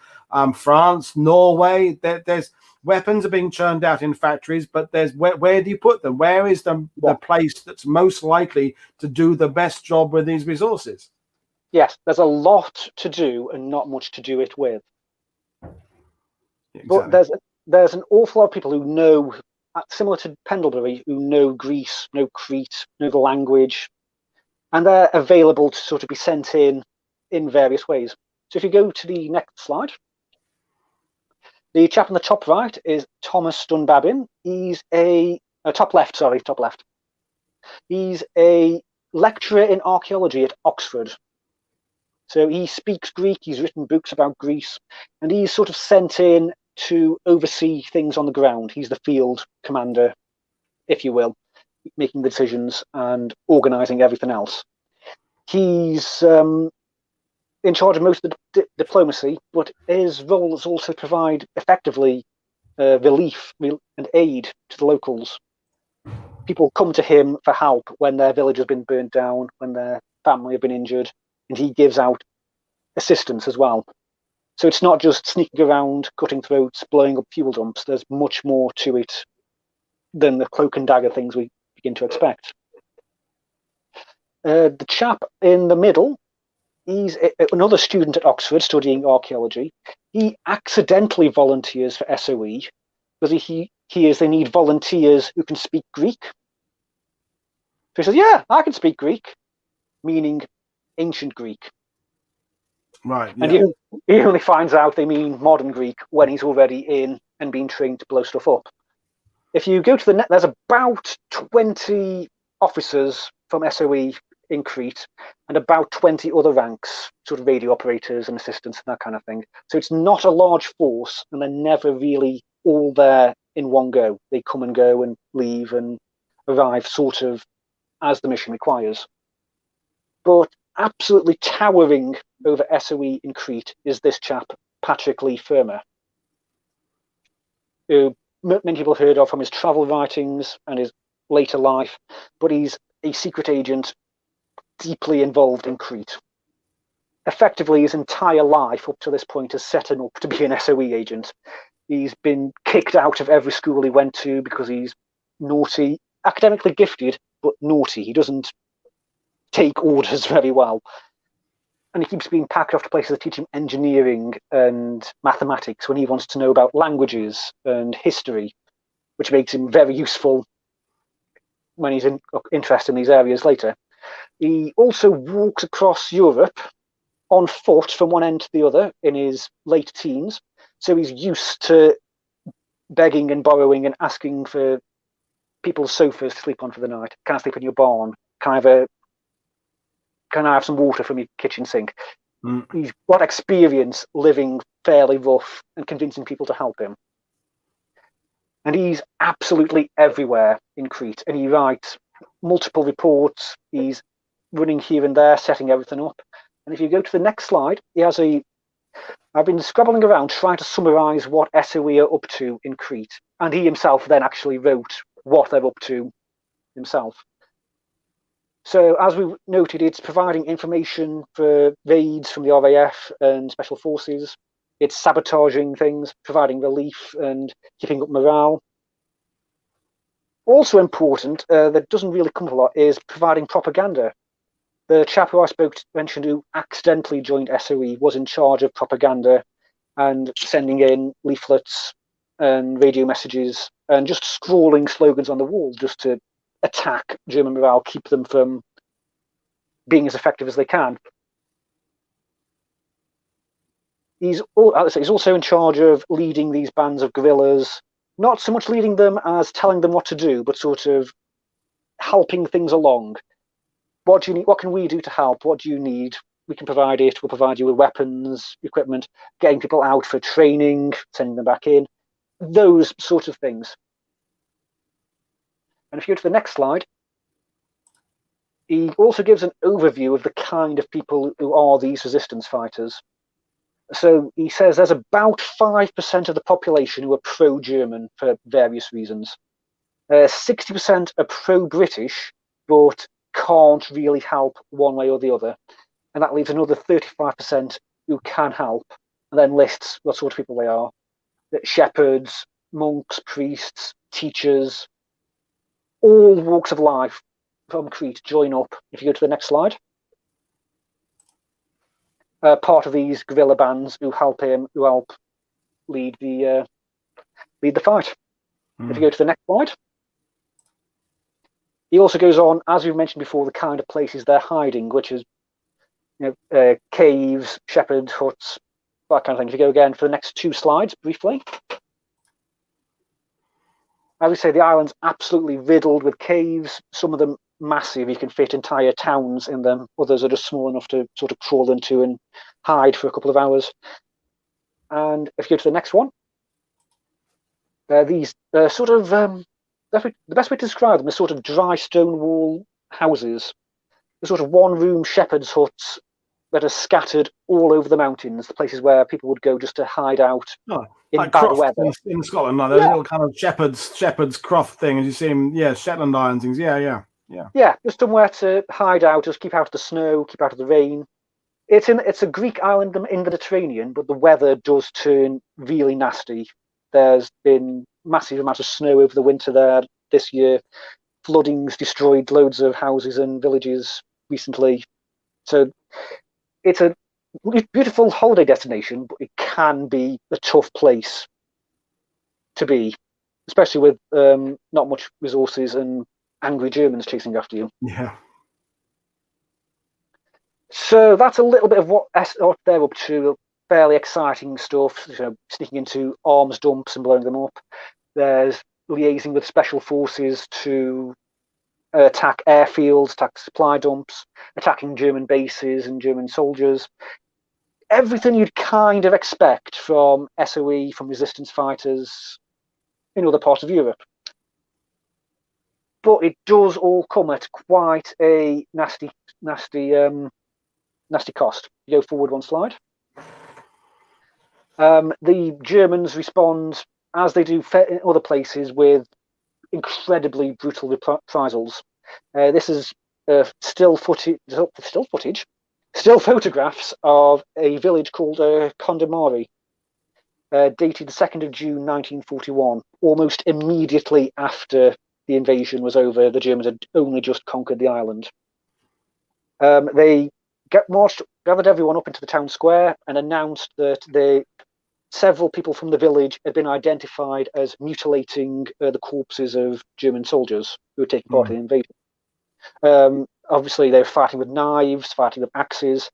France, Norway. There's weapons are being churned out in factories, but there's where do you put them? Where is the place that's most likely to do the best job with these resources? Yes, there's a lot to do and not much to do it with. Exactly. But there's an awful lot of people who know, similar to Pendlebury, who know Greece, know Crete, know the language, and they're available to sort of be sent in various ways. So if you go to the next slide, the chap on the top right is Thomas Dunbabin. He's top left. He's a lecturer in archaeology at Oxford. So he speaks Greek, he's written books about Greece, and he's sort of sent in to oversee things on the ground. He's the field commander, if you will, making the decisions and organising everything else. He's in charge of most of the diplomacy, but his role is also to provide effectively relief and aid to the locals. People come to him for help when their village has been burnt down, when their family have been injured, and he gives out assistance as well. So it's not just sneaking around, cutting throats, blowing up fuel dumps. There's much more to it than the cloak and dagger things we begin to expect. The chap in the middle, he's another student at Oxford studying archaeology. He accidentally volunteers for SOE because he hears they need volunteers who can speak Greek. So he says, yeah, I can speak Greek, meaning ancient Greek. Right. Yeah. And he only finds out they mean modern Greek when he's already in and being trained to blow stuff up. If you go to the net, there's about 20 officers from SOE in Crete and about 20 other ranks, sort of radio operators and assistants and that kind of thing. So it's not a large force, and they're never really all there in one go. They come and go and leave and arrive sort of as the mission requires. But absolutely towering over SOE in Crete is this chap, Patrick Leigh Fermor, who many people have heard of from his travel writings and his later life, but he's a secret agent deeply involved in Crete. Effectively, his entire life up to this point is setting up to be an SOE agent. He's been kicked out of every school he went to because he's naughty, academically gifted, but naughty. He doesn't take orders very well. And he keeps being packed off to places that teach him engineering and mathematics when he wants to know about languages and history, which makes him very useful when he's interested in these areas later. He also walks across Europe on foot from one end to the other in his late teens. So he's used to begging and borrowing and asking for people's sofas to sleep on for the night. Can I sleep in your barn? Can I have some water from your kitchen sink? He's got experience living fairly rough and convincing people to help him. And he's absolutely everywhere in Crete. And he writes multiple reports. He's running here and there, setting everything up. And if you go to the next slide, he has I've been scrabbling around trying to summarize what SOE are up to in Crete. And he himself then actually wrote what they're up to himself. So as we noted, it's providing information for raids from the RAF and special forces. It's sabotaging things, providing relief and keeping up morale. Also important, that doesn't really come up a lot, is providing propaganda. The chap who I mentioned who accidentally joined SOE was in charge of propaganda and sending in leaflets and radio messages and just scrawling slogans on the wall just to attack German morale, keep them from being as effective as they can. He's also in charge of leading these bands of guerrillas, not so much leading them as telling them what to do, but sort of helping things along. What do you need? What can we do to help? What do you need? We can provide it. We'll provide you with weapons, equipment, getting people out for training, sending them back in, those sort of things. And if you go to the next slide, he also gives an overview of the kind of people who are these resistance fighters. So he says there's about 5% of the population who are pro-German for various reasons. 60% are pro-British, but can't really help one way or the other. And that leaves another 35% who can help, and then lists what sort of people they are. Shepherds, monks, priests, teachers, all walks of life from Crete join up. If you go to the next slide. Part of these guerrilla bands who help lead the fight. If you go to the next slide. He also goes on, as we mentioned before, the kind of places they're hiding, which is caves, shepherd huts, that kind of thing. If you go again for the next 2 slides briefly. I would say the island's absolutely riddled with caves, some of them massive, you can fit entire towns in them, others are just small enough to sort of crawl into and hide for a couple of hours. And if you go to the next one, these sort of, the best way to describe them is sort of dry stone wall houses. The sort of one-room shepherd's huts that are scattered all over the mountains, the places where people would go just to hide out in like bad croft weather. in Scotland, like those little kind of shepherd's croft thing, as you see them, Shetland Islands things. Yeah, just somewhere to hide out, just keep out of the snow, keep out of the rain. It's a Greek island in the Mediterranean, but the weather does turn really nasty. There's been massive amounts of snow over the winter there this year. Flooding's destroyed loads of houses and villages recently. So it's a beautiful holiday destination, but it can be a tough place to be, especially with not much resources and angry Germans chasing after you. Yeah. So that's a little bit of what they're up to. Fairly exciting stuff, sneaking into arms dumps and blowing them up. There's liaising with special forces to attack airfields, attack supply dumps, attacking German bases and German soldiers. Everything you'd kind of expect from SOE, from resistance fighters in other parts of Europe. But it does all come at quite a nasty cost. You go forward 1 slide. The Germans respond, as they do in other places, with incredibly brutal reprisals. This is still photographs of a village called Condamari, dated the 2nd of June 1941, almost immediately after the invasion was over. The Germans had only just conquered the island. They gathered everyone up into the town square and announced that several people from the village had been identified as mutilating the corpses of German soldiers who were taking part in the invasion. Obviously, they were fighting with knives, fighting with axes,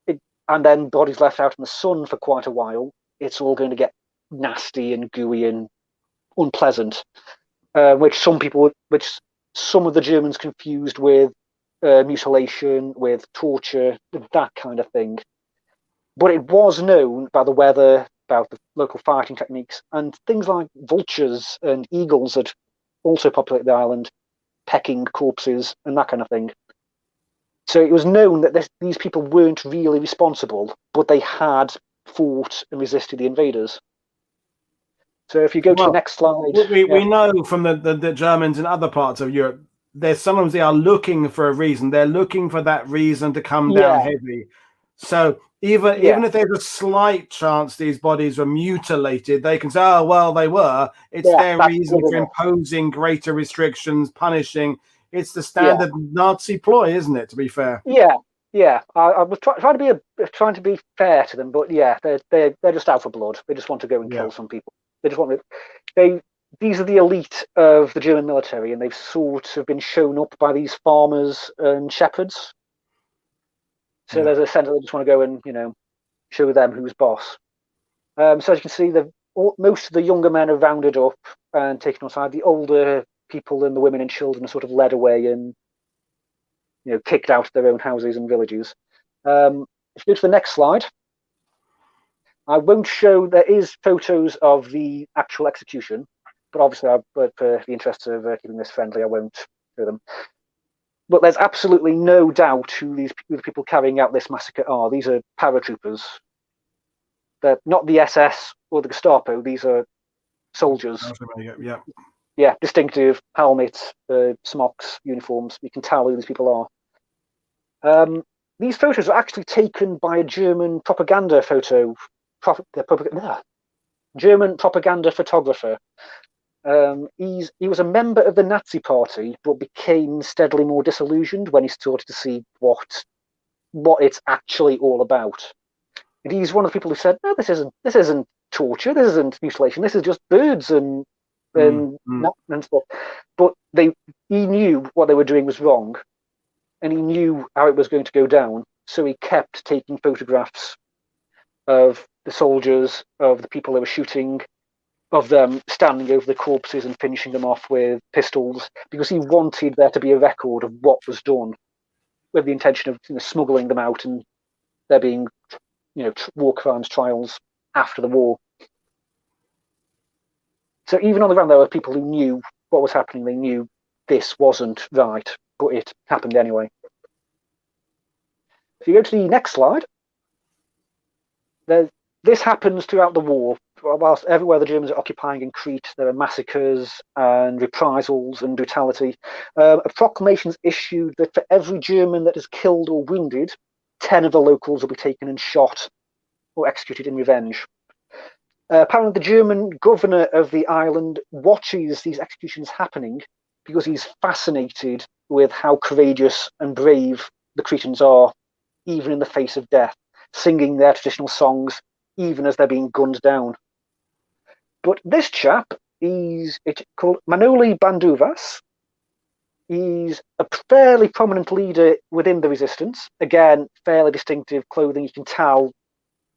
and then bodies left out in the sun for quite a while. It's all going to get nasty and gooey and unpleasant, which some of the Germans confused with mutilation, with torture, that kind of thing. But it was known by the weather, about the local fighting techniques, and things like vultures and eagles had also populated the island, pecking corpses and that kind of thing. So it was known that these people weren't really responsible, but they had fought and resisted the invaders. So if you go to the next slide. We know from the Germans in other parts of Europe, sometimes they are looking for a reason. They're looking for that reason to come down heavy. So even if there's a slight chance these bodies were mutilated, they can say, oh, well, they were. It's their reason for imposing greater restrictions, punishing. It's the standard Nazi ploy, isn't it, to be fair? Yeah. I was trying to be fair to them, but they're just out for blood. They just want to go and kill some people. They just want to. These are the elite of the German military, and they've sort of been shown up by these farmers and shepherds. So there's a sense that they just want to go and show them who's boss. So as you can see, most of the younger men are rounded up and taken aside. The older people and the women and children are sort of led away and kicked out of their own houses and villages. If you go to the next slide, I won't show. There is photos of the actual execution, but obviously, for the interests of keeping this friendly, I won't show them. But there's absolutely no doubt who the people carrying out this massacre are. These are paratroopers. They're not the SS or the Gestapo. These are soldiers. Yeah, distinctive helmets, smocks, uniforms. You can tell who these people are. These photos are actually taken by a German propaganda German propaganda photographer. He was a member of the Nazi Party, but became steadily more disillusioned when he started to see what it's actually all about. And he's one of the people who said, "No, this isn't torture. This isn't mutilation. This is just birds and stuff." But he knew what they were doing was wrong, and he knew how it was going to go down. So he kept taking photographs of the soldiers, of the people they were shooting, of them standing over the corpses and finishing them off with pistols, because he wanted there to be a record of what was done, with the intention of smuggling them out and there being war crimes trials after the war. So even on the ground, there were people who knew what was happening. They knew this wasn't right, but it happened anyway. If you go to the next slide, this happens throughout the war. Whilst everywhere the Germans are occupying in Crete, there are massacres and reprisals and brutality. A proclamation is issued that for every German that is killed or wounded, 10 of the locals will be taken and shot or executed in revenge. Apparently, the German governor of the island watches these executions happening because he's fascinated with how courageous and brave the Cretans are, even in the face of death, singing their traditional songs, even as they're being gunned down. But this chap, it's called Manoli Banduvas. He's a fairly prominent leader within the resistance. Again, fairly distinctive clothing. You can tell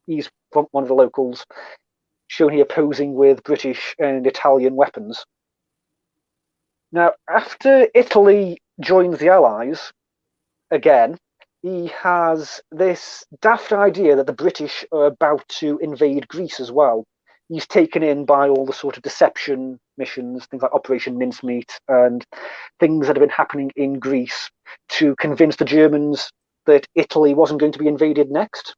he's from one of the locals, shown here posing with British and Italian weapons. Now, after Italy joins the Allies, again, he has this daft idea that the British are about to invade Greece as well. He's taken in by all the sort of deception missions, things like Operation Mincemeat and things that have been happening in Greece to convince the Germans that Italy wasn't going to be invaded next.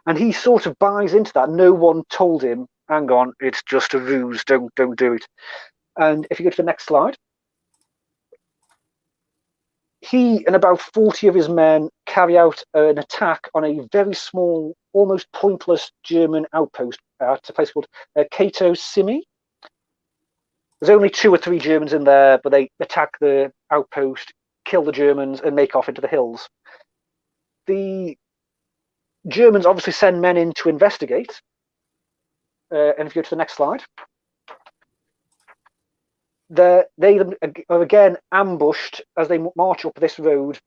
And he sort of buys into that. No one told him, hang on, it's just a ruse, don't do it. And if you go to the next slide, he and about 40 of his men carry out an attack on a very small, almost pointless German outpost at a place called Kato, Simi. There's only 2 or 3 Germans in there, but they attack the outpost, kill the Germans, and make off into the hills. The Germans obviously send men in to investigate. And if you go to the next slide, they are again ambushed as they march up this road.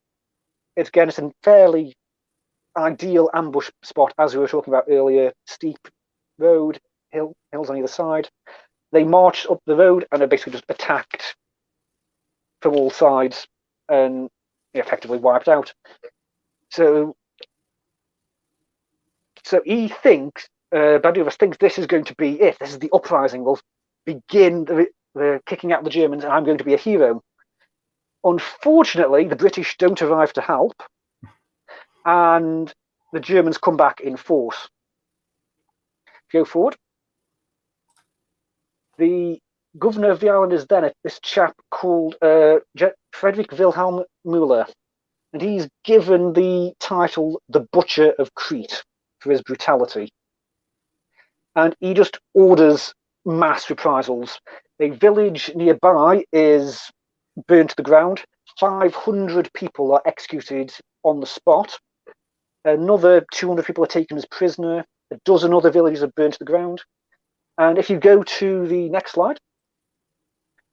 It's a fairly ideal ambush spot, as we were talking about earlier. Steep road, hills on either side. They march up the road and are basically just attacked from all sides and effectively wiped out. So he thinks, Banduvas thinks this is going to be it. This is the uprising. We'll begin the kicking out the Germans, and I'm going to be a hero. Unfortunately, the British don't arrive to help, and the Germans come back in force. Go forward. The governor of the island is then this chap called Friedrich Wilhelm Müller, and he's given the title the Butcher of Crete for his brutality. And he just orders mass reprisals. A village nearby is burned to the ground. 500 people are executed on the spot. Another 200 people are taken as prisoner. A dozen other villages are burned to the ground. And if you go to the next slide,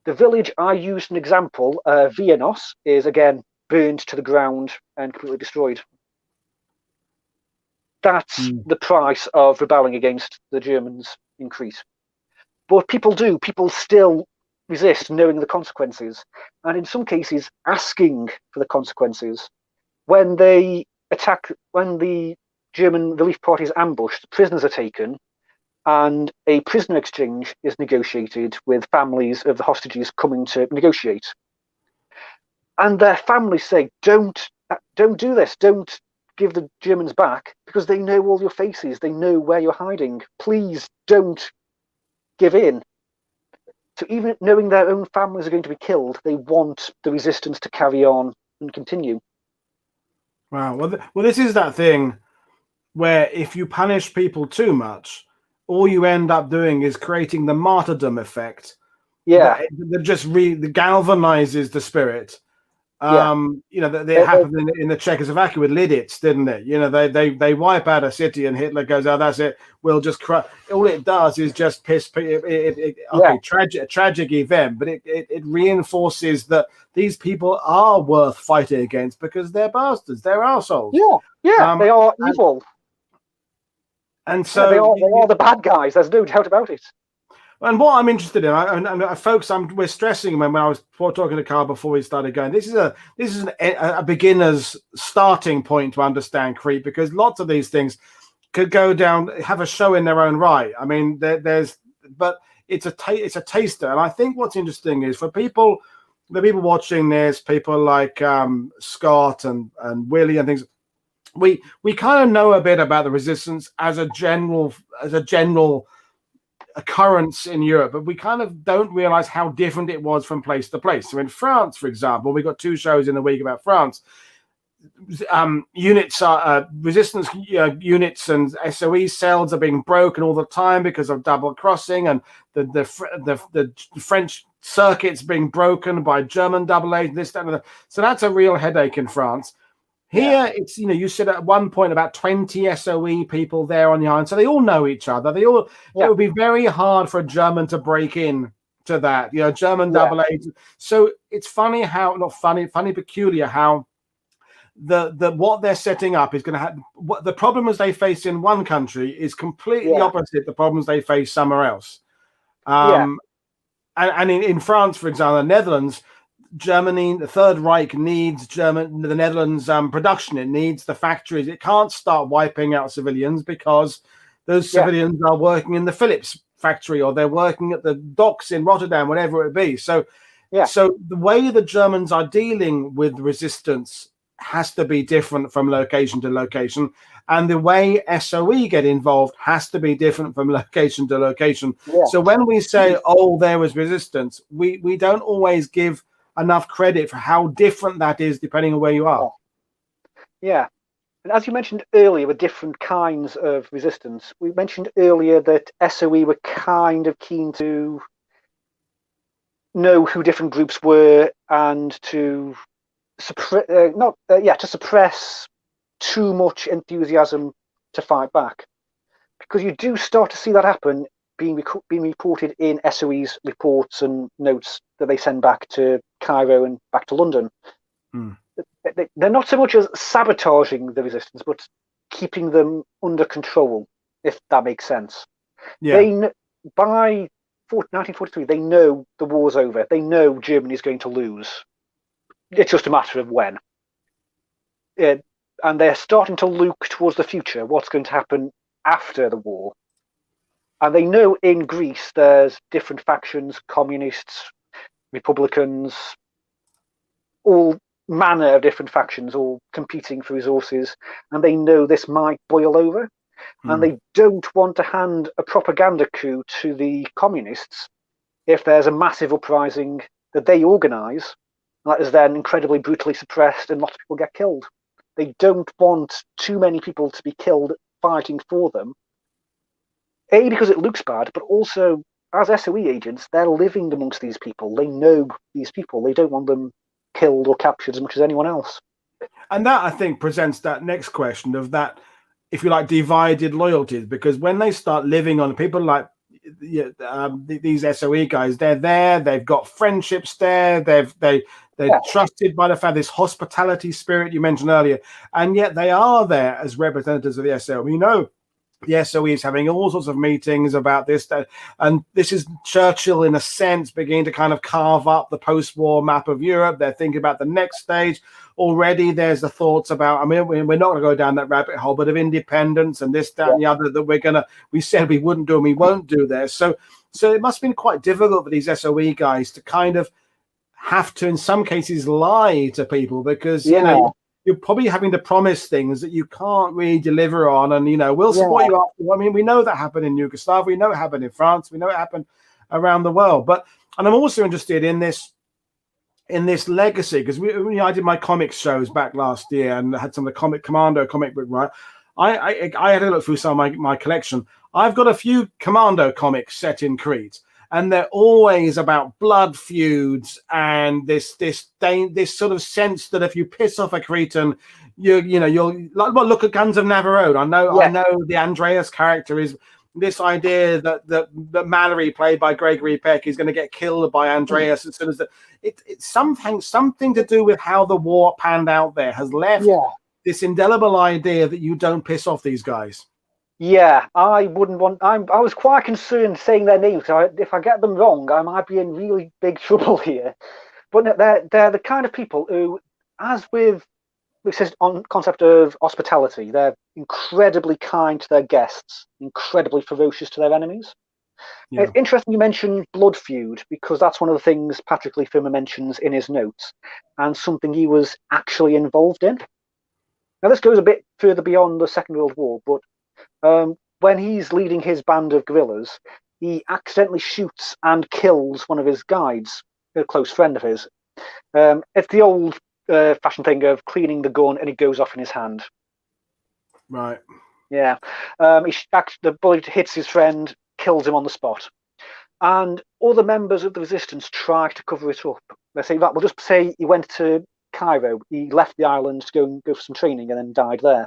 the village I used an example, Vienos, is again burned to the ground and completely destroyed. That's the price of rebelling against the Germans in Crete. But people still resist, knowing the consequences, and in some cases asking for the consequences. When the German relief party is ambushed, prisoners are taken, and a prisoner exchange is negotiated with families of the hostages coming to negotiate. And their families say, don't do this, don't give the Germans back, because they know all your faces, they know where you're hiding. Please don't give in. So even knowing their own families are going to be killed, they want the resistance to carry on and continue. Wow. Well, this is that thing where if you punish people too much, all you end up doing is creating the martyrdom effect. Yeah. That just galvanizes the spirit. They happened in the Czechoslovakia with Liditz, didn't it? They wipe out a city and Hitler goes, oh, that's it. We'll just all it does is just piss. Tragic event, but it reinforces that these people are worth fighting against because they're bastards. They're assholes. They are evil. And so they are the bad guys. There's no doubt about it. And what I'm interested in, folks, we're stressing when I was talking to Carl before we started going. This is a beginner's starting point to understand Crete, because lots of these things could go down, have a show in their own right. I mean, but it's a taster, and I think what's interesting is for the people watching this, people like Scott and Willie and things. We kind of know a bit about the resistance as a general occurrence in Europe, but we kind of don't realize how different it was from place to place. So in France, for example, we got 2 shows in a week about France. Units are resistance units and SOE cells are being broken all the time because of double crossing, and the French circuits being broken by German double A, this, that, and that. So that's a real headache in France. Here, it's, you said at one point about 20 SOE people there on the island, so they all know each other. It would be very hard for a German to break in to that, German double A. So it's funny how, not funny, peculiar how what they're setting up is going to have what the problems they face in one country is completely opposite the problems they face somewhere else. And in France, for example, the Netherlands. Germany, the Third Reich needs the Netherlands production. It needs the factories. It can't start wiping out civilians because those civilians are working in the Philips factory or they're working at the docks in Rotterdam, whatever it be. So the way the Germans are dealing with resistance has to be different from location to location. And the way SOE get involved has to be different from location to location. So when we say, oh, there was resistance, we don't always give enough credit for how different that is depending on where you are. And as you mentioned earlier, with different kinds of resistance, we mentioned earlier that SOE were kind of keen to know who different groups were and to suppress too much enthusiasm to fight back, because you do start to see that happen being reported in SOE's reports and notes that they send back to Cairo and back to London. They're not so much as sabotaging the resistance, but keeping them under control, if that makes sense. By 1943, they know the war's over. They know Germany's going to lose. It's just a matter of when. And they're starting to look towards the future, what's going to happen after the war. And they know in Greece there's different factions, communists, republicans, all manner of different factions, all competing for resources. And they know this might boil over. And they don't want to hand a propaganda coup to the communists if there's a massive uprising that they organise, that is then incredibly brutally suppressed and lots of people get killed. They don't want too many people to be killed fighting for them. A, because it looks bad, but also as SOE agents, they're living amongst these people. They know these people. They don't want them killed or captured as much as anyone else. And that, I think, presents that next question of that, if you like, divided loyalties. Because when they start living on people like these SOE guys, they're there. They've got friendships there. They're trusted by the fact, this hospitality spirit you mentioned earlier, and yet they are there as representatives of the SOE. We know the SOE is having all sorts of meetings about this, and this is Churchill, in a sense, beginning to kind of carve up the post-war map of Europe. They're thinking about the next stage. Already there's the thoughts about, I mean, we're not going to go down that rabbit hole, but of independence and this, that, and the other that we said we wouldn't do and we won't do there. So it must have been quite difficult for these SOE guys to kind of have to, in some cases, lie to people, because, you're probably having to promise things that you can't really deliver on. And, we'll support you after. I mean, we know that happened in Yugoslavia. We know it happened in France. We know it happened around the world. And I'm also interested in this legacy, because I did my comics shows back last year and had some of the Commando comic book, right? I had to look through some of my collection. I've got a few Commando comics set in Crete. and they're always about blood feuds and this sort of sense that if you piss off a Cretan, you'll well, look at Guns of Navarone. I know the Andreas character is this idea that Mallory, played by Gregory Peck, is going to get killed by Andreas as soon as it's something to do with how the war panned out there has left this indelible idea that you don't piss off these guys. Yeah, I wouldn't want. I was quite concerned saying their names. If I get them wrong, I might be in really big trouble here. But no, they're the kind of people who, as with this on concept of hospitality, they're incredibly kind to their guests, incredibly ferocious to their enemies. Yeah. It's interesting you mentioned blood feud, because that's one of the things Patrick Leigh Fermor mentions in his notes, and something he was actually involved in. Now, this goes a bit further beyond the Second World War, but when he's leading his band of guerrillas, he accidentally shoots and kills one of his guides, a close friend of his. It's the old fashioned thing of cleaning the gun and it goes off in his hand. Right. Yeah. The bullet hits his friend, kills him on the spot. And other members of the resistance try to cover it up. They say, right, we'll just say he went to Cairo. He left the island to go for some training and then died there.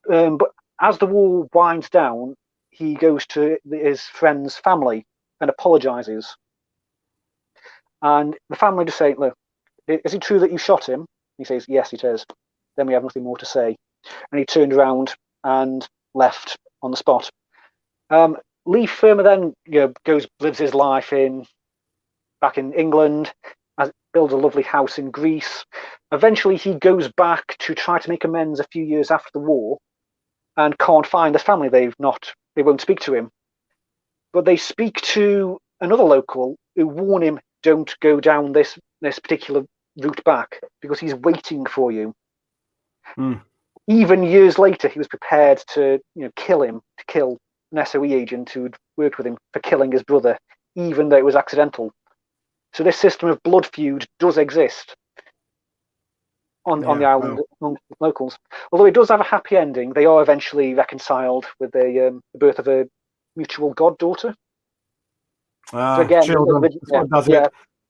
But as the war winds down, he goes to his friend's family and apologizes. And the family just say, look, is it true that you shot him? He says, yes, it is. Then we have nothing more to say. And he turned around and left on the spot. Leigh Fermor then lives his life back in England, builds a lovely house in Greece. Eventually, he goes back to try to make amends a few years after the war, and can't find the family. They won't speak to him. But they speak to another local who warn him, don't go down this particular route back, because he's waiting for you. Even years later, he was prepared to kill an SOE agent who'd worked with him for killing his brother, even though it was accidental. So this system of blood feud does exist on the island among locals. Although it does have a happy ending, they are eventually reconciled with the birth of a mutual goddaughter. So again, children.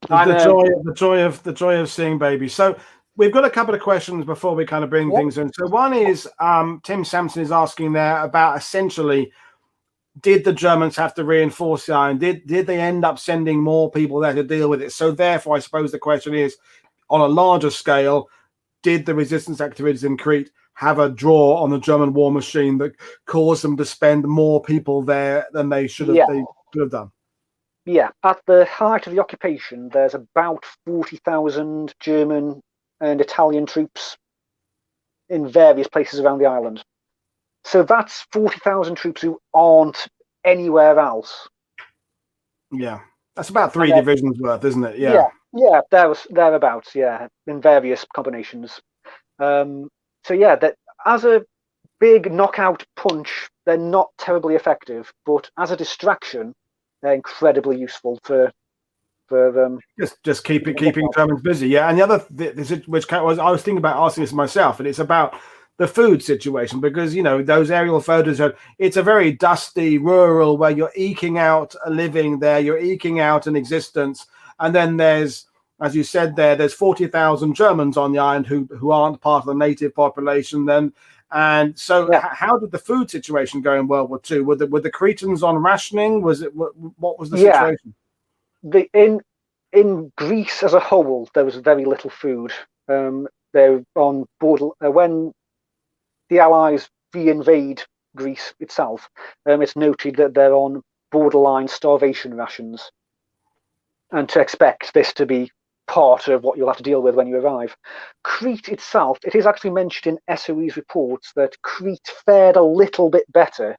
The joy of seeing babies. So we've got a couple of questions before we kind of bring things in. So one is Tim Sampson is asking there about essentially, did the Germans have to reinforce the island? Did they end up sending more people there to deal with it? So therefore, I suppose the question is, on a larger scale, did the resistance activities in Crete have a draw on the German war machine that caused them to spend more people there than they should have done? Yeah, at the height of the occupation, there's about 40,000 German and Italian troops in various places around the island. So that's 40,000 troops who aren't anywhere else. Yeah, that's about 3 divisions worth, isn't it? Yeah, thereabouts, in various combinations. So that as a big knockout punch, they're not terribly effective, but as a distraction, they're incredibly useful for just keeping Germans busy. Yeah, and the other I was thinking about asking this myself, and it's about the food situation, because those aerial photos it's a very dusty rural where you're eking out a living there, you're eking out an existence, and then there's, as you said there's 40,000 Germans on the island who aren't part of the native population then. And so how did the food situation go in World War II? Were the Cretans on rationing? What was the situation? In Greece as a whole, there was very little food. They're on border when the Allies re-invade Greece itself. It's noted that they're on borderline starvation rations, and to expect this to be part of what you'll have to deal with when you arrive. Crete itself, it is actually mentioned in SOE's reports that Crete fared a little bit better,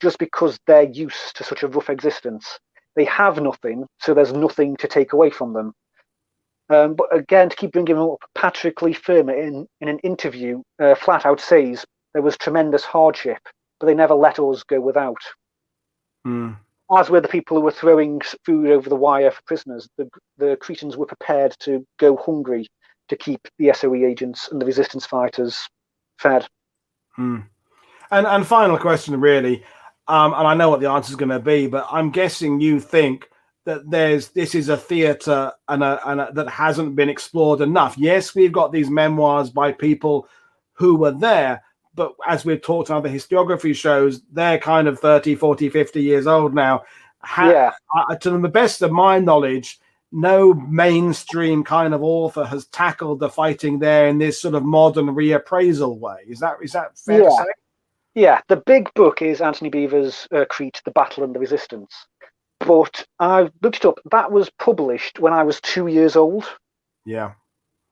just because they're used to such a rough existence. They have nothing, so there's nothing to take away from them. But again, to keep bringing up, Patrick Leigh Fermor in an interview flat out says there was tremendous hardship, but they never let us go without. As were the people who were throwing food over the wire for prisoners. The Cretans were prepared to go hungry to keep the SOE agents and the resistance fighters fed. And final question, really, and I know what the answer is going to be, but I'm guessing you think that this is a theatre and that hasn't been explored enough. Yes, we've got these memoirs by people who were there, but as we've talked on other historiography shows, they're kind of 30, 40, 50 years old now. To the best of my knowledge, no mainstream kind of author has tackled the fighting there in this sort of modern reappraisal way. Is that fair to say? Yeah, the big book is Anthony Beevor's Crete, The Battle and the Resistance. But I looked it up. That was published when I was 2 years old. Yeah.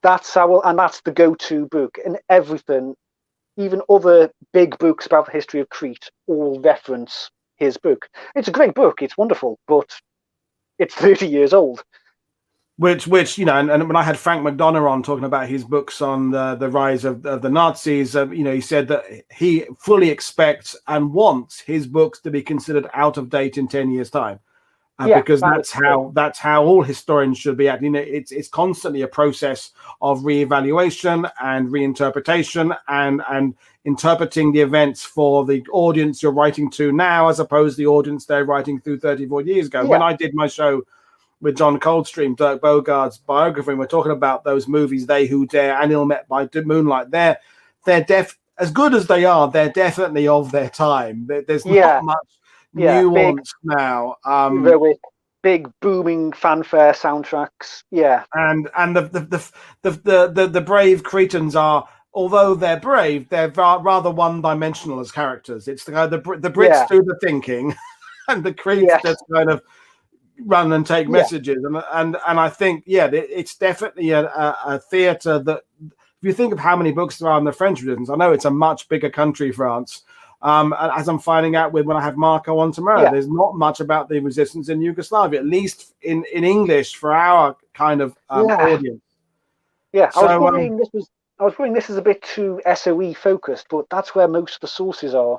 That's the go-to book. And everything, even other big books about the history of Crete, all reference his book. It's a great book. It's wonderful, but it's 30 years old. Which and when I had Frank McDonough on talking about his books on the rise of the Nazis, he said that he fully expects and wants his books to be considered out of date in 10 years' time. Because that's how all historians should be acting. It's constantly a process of reevaluation and reinterpretation and interpreting the events for the audience you're writing to now, as opposed to the audience they're writing through 30, 40 years ago. Yeah. When I did my show with John Coldstream, Dirk Bogart's biography, and we're talking about those movies, They Who Dare and Ill Met by Moonlight, they're as good as they are, they're definitely of their time. There's not much nuance now. With big booming fanfare soundtracks. Yeah. And the brave Cretans are, although they're brave, they're rather one-dimensional as characters. It's the Brits do the thinking, and the Cretes just kind of run and take messages. And I think it's definitely a theatre that, if you think of how many books there are in the French resistance, I know it's a much bigger country, France. As I'm finding out when I have Marco on tomorrow, there's not much about the resistance in Yugoslavia, at least in English for our kind of audience. Yeah, so, I was worrying this is a bit too SOE focused, but that's where most of the sources are.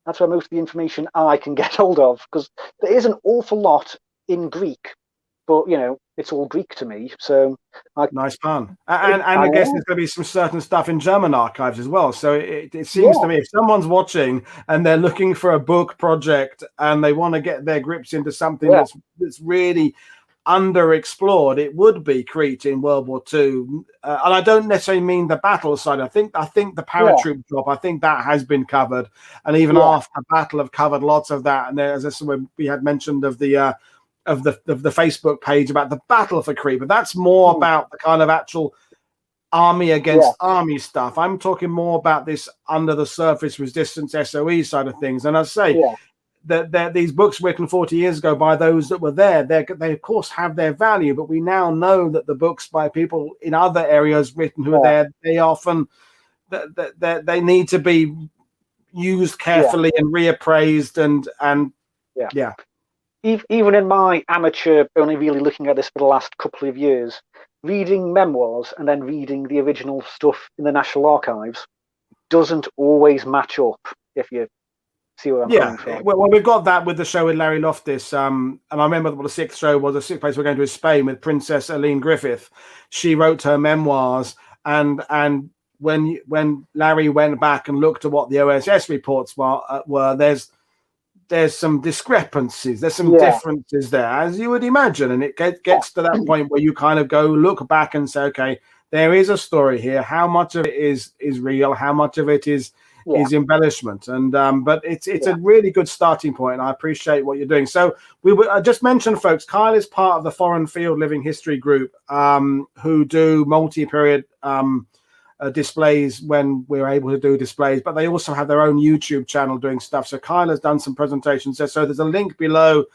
That's where most of the information I can get hold of, because there is an awful lot in Greek, but it's all Greek to me. So nice pun. And I guess there's going to be some certain stuff in German archives as well. So it seems to me, if someone's watching and they're looking for a book project and they want to get their grips into something that's really underexplored, it would be Crete in World War II. And I don't necessarily mean the battle side. I think the paratroop drop, I think that has been covered. And even after battle have covered lots of that. And as we had mentioned of the Facebook page about the battle for Crete, but that's more about the kind of actual army against army stuff. I'm talking more about this under the surface resistance SOE side of things. And I say that these books written 40 years ago by those that were there, they of course have their value, but we now know that the books by people in other areas written who are there, they often they need to be used carefully and reappraised and even in my amateur, only really looking at this for the last couple of years, reading memoirs and then reading the original stuff in the National Archives doesn't always match up, if you see where I'm coming from. Well, we've got that with the show with Larry Loftus. And I remember what the sixth show was, the sixth place we're going to is Spain with Princess Aline Griffith. She wrote her memoirs, and when Larry went back and looked at what the OSS reports were there's some discrepancies, there's some differences there, as you would imagine, and it gets to that point where you kind of go look back and say, okay, there is a story here. How much of it is real? How much of it is embellishment? And but it's a really good starting point, and I appreciate what you're doing. So I just mentioned, folks, Kyle is part of the Foreign Field Living History group, who do multi-period displays when we're able to do displays, but they also have their own YouTube channel doing stuff. So Kyle has done some presentations there. So there's a link below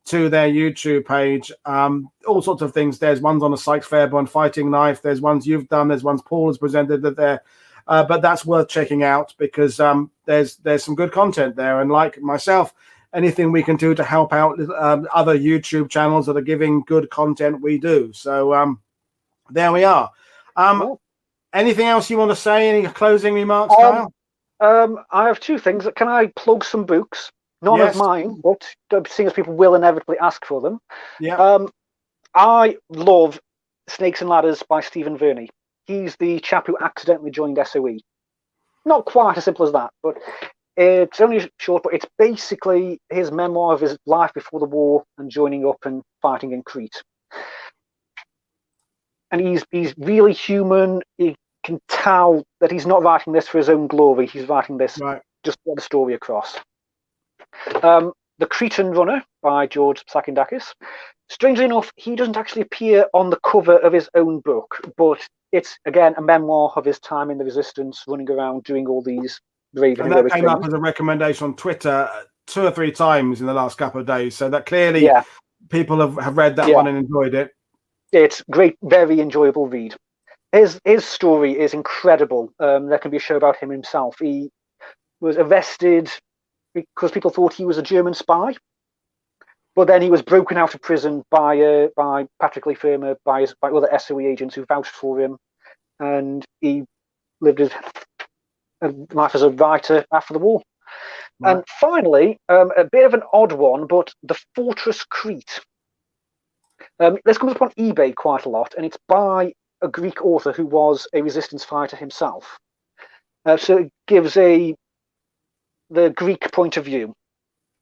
to their YouTube page. All sorts of things. There's ones on a Sykes Fairborn fighting knife. There's ones you've done. There's ones Paul has presented that there. But that's worth checking out because there's some good content there. And like myself, anything we can do to help out other YouTube channels that are giving good content, we do. So there we are. Anything else you want to say? Any closing remarks, Kyle? I have two things. Can I plug some books? None of mine, but seeing as people will inevitably ask for them. Yeah. I love Snakes and Ladders by Stephen Verney. He's the chap who accidentally joined SOE. Not quite as simple as that, but It's only short, but it's basically his memoir of his life before the war and joining up and fighting in Crete. And he's really human. You can tell that he's not writing this for his own glory. He's writing this just to get the story across. The Cretan Runner by George Sakindakis. Strangely enough, he doesn't actually appear on the cover of his own book, but it's, again, a memoir of his time in the resistance, running around doing all these brave and that came things. up as a recommendation on Twitter 2 or 3 times in the last couple of days. So that clearly people have read that one and enjoyed it. It's great, very enjoyable read. His story is incredible. There can be a show about him himself. He was arrested because people thought he was a German spy, but then he was broken out of prison by Patrick Leigh Fermor, by other SOE agents who vouched for him, and he lived his life as a writer after the war. Right. And finally, a bit of an odd one, but The Fortress Crete. This comes up on eBay quite a lot, and it's by a Greek author who was a resistance fighter himself. So it gives the Greek point of view,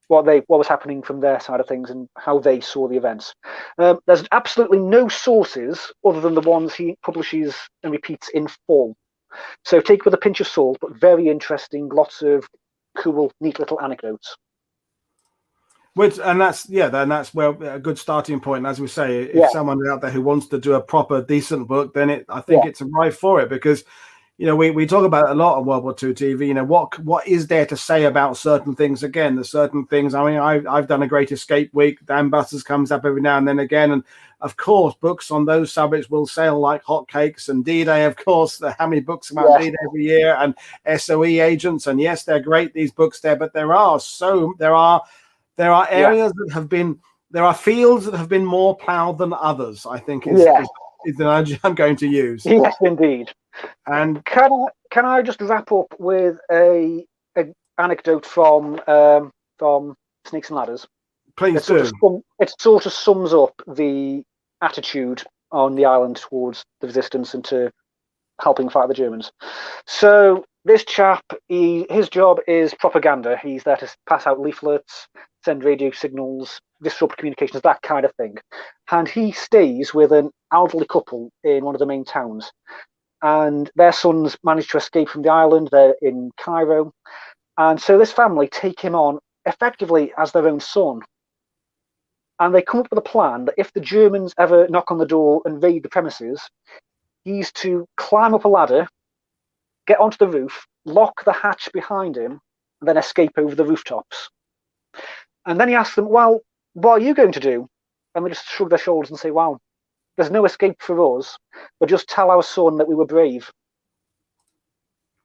what was happening from their side of things and how they saw the events. There's absolutely no sources other than the ones he publishes and repeats in full. So take it with a pinch of salt, but very interesting, lots of cool, neat little anecdotes. That's well a good starting point. And as we say, if someone out there who wants to do a proper decent book, then I think it's right for it, because we talk about it a lot on World War II TV. What is there to say about certain things? Again, there's certain things. I mean, I've done a Great Escape Week. Dan Busters comes up every now and then again, and of course, books on those subjects will sell like hotcakes. And D-Day, of course, how many books about D-Day every year, and SOE agents, and yes, they're great, these books there, but there are areas that have been, there are fields that have been more plowed than others, I think is the analogy I'm going to use. Yes, indeed. And can I just wrap up with a anecdote from Snakes and Ladders? Please do. It sort of sums up the attitude on the island towards the resistance and to helping fight the Germans. So this chap, his job is propaganda. He's there to pass out leaflets, send radio signals, disrupt communications, that kind of thing. And he stays with an elderly couple in one of the main towns. And their sons managed to escape from the island. They're in Cairo. And so this family take him on effectively as their own son. And they come up with a plan that if the Germans ever knock on the door and raid the premises, he's to climb up a ladder, get onto the roof, lock the hatch behind him, and then escape over the rooftops. And then he asks them, well, what are you going to do? And they just shrug their shoulders and say, well, there's no escape for us, but just tell our son that we were brave.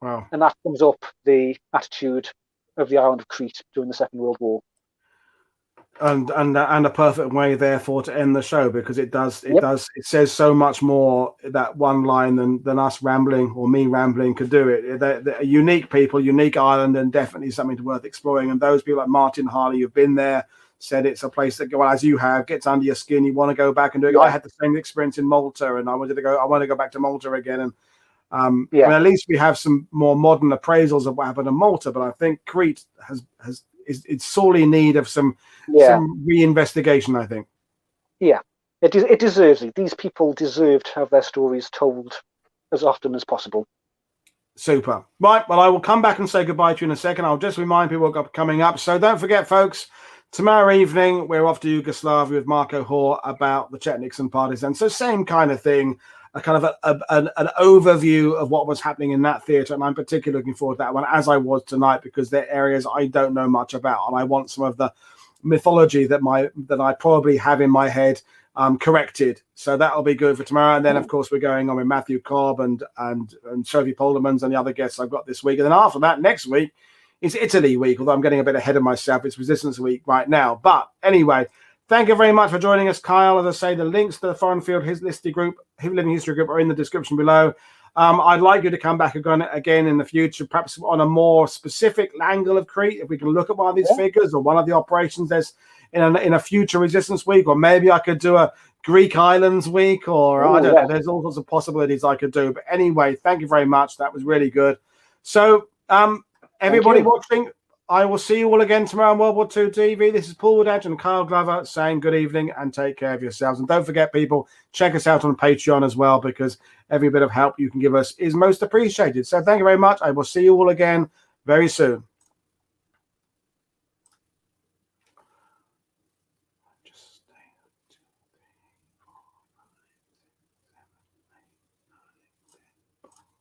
Wow. And that sums up the attitude of the island of Crete during the Second World War. And a perfect way, therefore, to end the show, because it says so much more, that one line, than us rambling or me rambling could do it. They're unique people, unique island, and definitely something worth exploring. And those people like Martin Harley who've been there said it's a place that, well, as you have, gets under your skin. You want to go back and do it. I had the same experience in Malta, and I want to go back to Malta again. And well, at least we have some more modern appraisals of what happened in Malta. But I think Crete is sorely in need of some reinvestigation, I think. Yeah, it deserves it. These people deserve to have their stories told as often as possible. Super. Right, well, I will come back and say goodbye to you in a second. I'll just remind people what's coming up. So don't forget, folks, tomorrow evening, we're off to Yugoslavia with Marco Hoare about the Chetniks and partisans. So same kind of thing, a kind of an overview of what was happening in that theatre. And I'm particularly looking forward to that one, as I was tonight, because they're areas I don't know much about. And I want some of the mythology that I probably have in my head corrected. So that'll be good for tomorrow. And then, of course, we're going on with Matthew Cobb and Sophie Poldermans and the other guests I've got this week. And then after that, next week, it's Italy week, although I'm getting a bit ahead of myself. It's Resistance Week right now. But anyway, thank you very much for joining us, Kyle. As I say, the links to the Foreign Field Living History Group are in the description below. I'd like you to come back again in the future, perhaps on a more specific angle of Crete, if we can look at one of these figures or one of the operations there's in a future Resistance Week, or maybe I could do a Greek Islands Week, or I don't know. There's all sorts of possibilities I could do. But anyway, thank you very much. That was really good. So everybody watching, I will see you all again tomorrow on World War II TV. This is Paul Woodedge and Kyle Glover saying good evening and take care of yourselves. And don't forget, people, check us out on Patreon as well, because every bit of help you can give us is most appreciated. So thank you very much. I will see you all again very soon.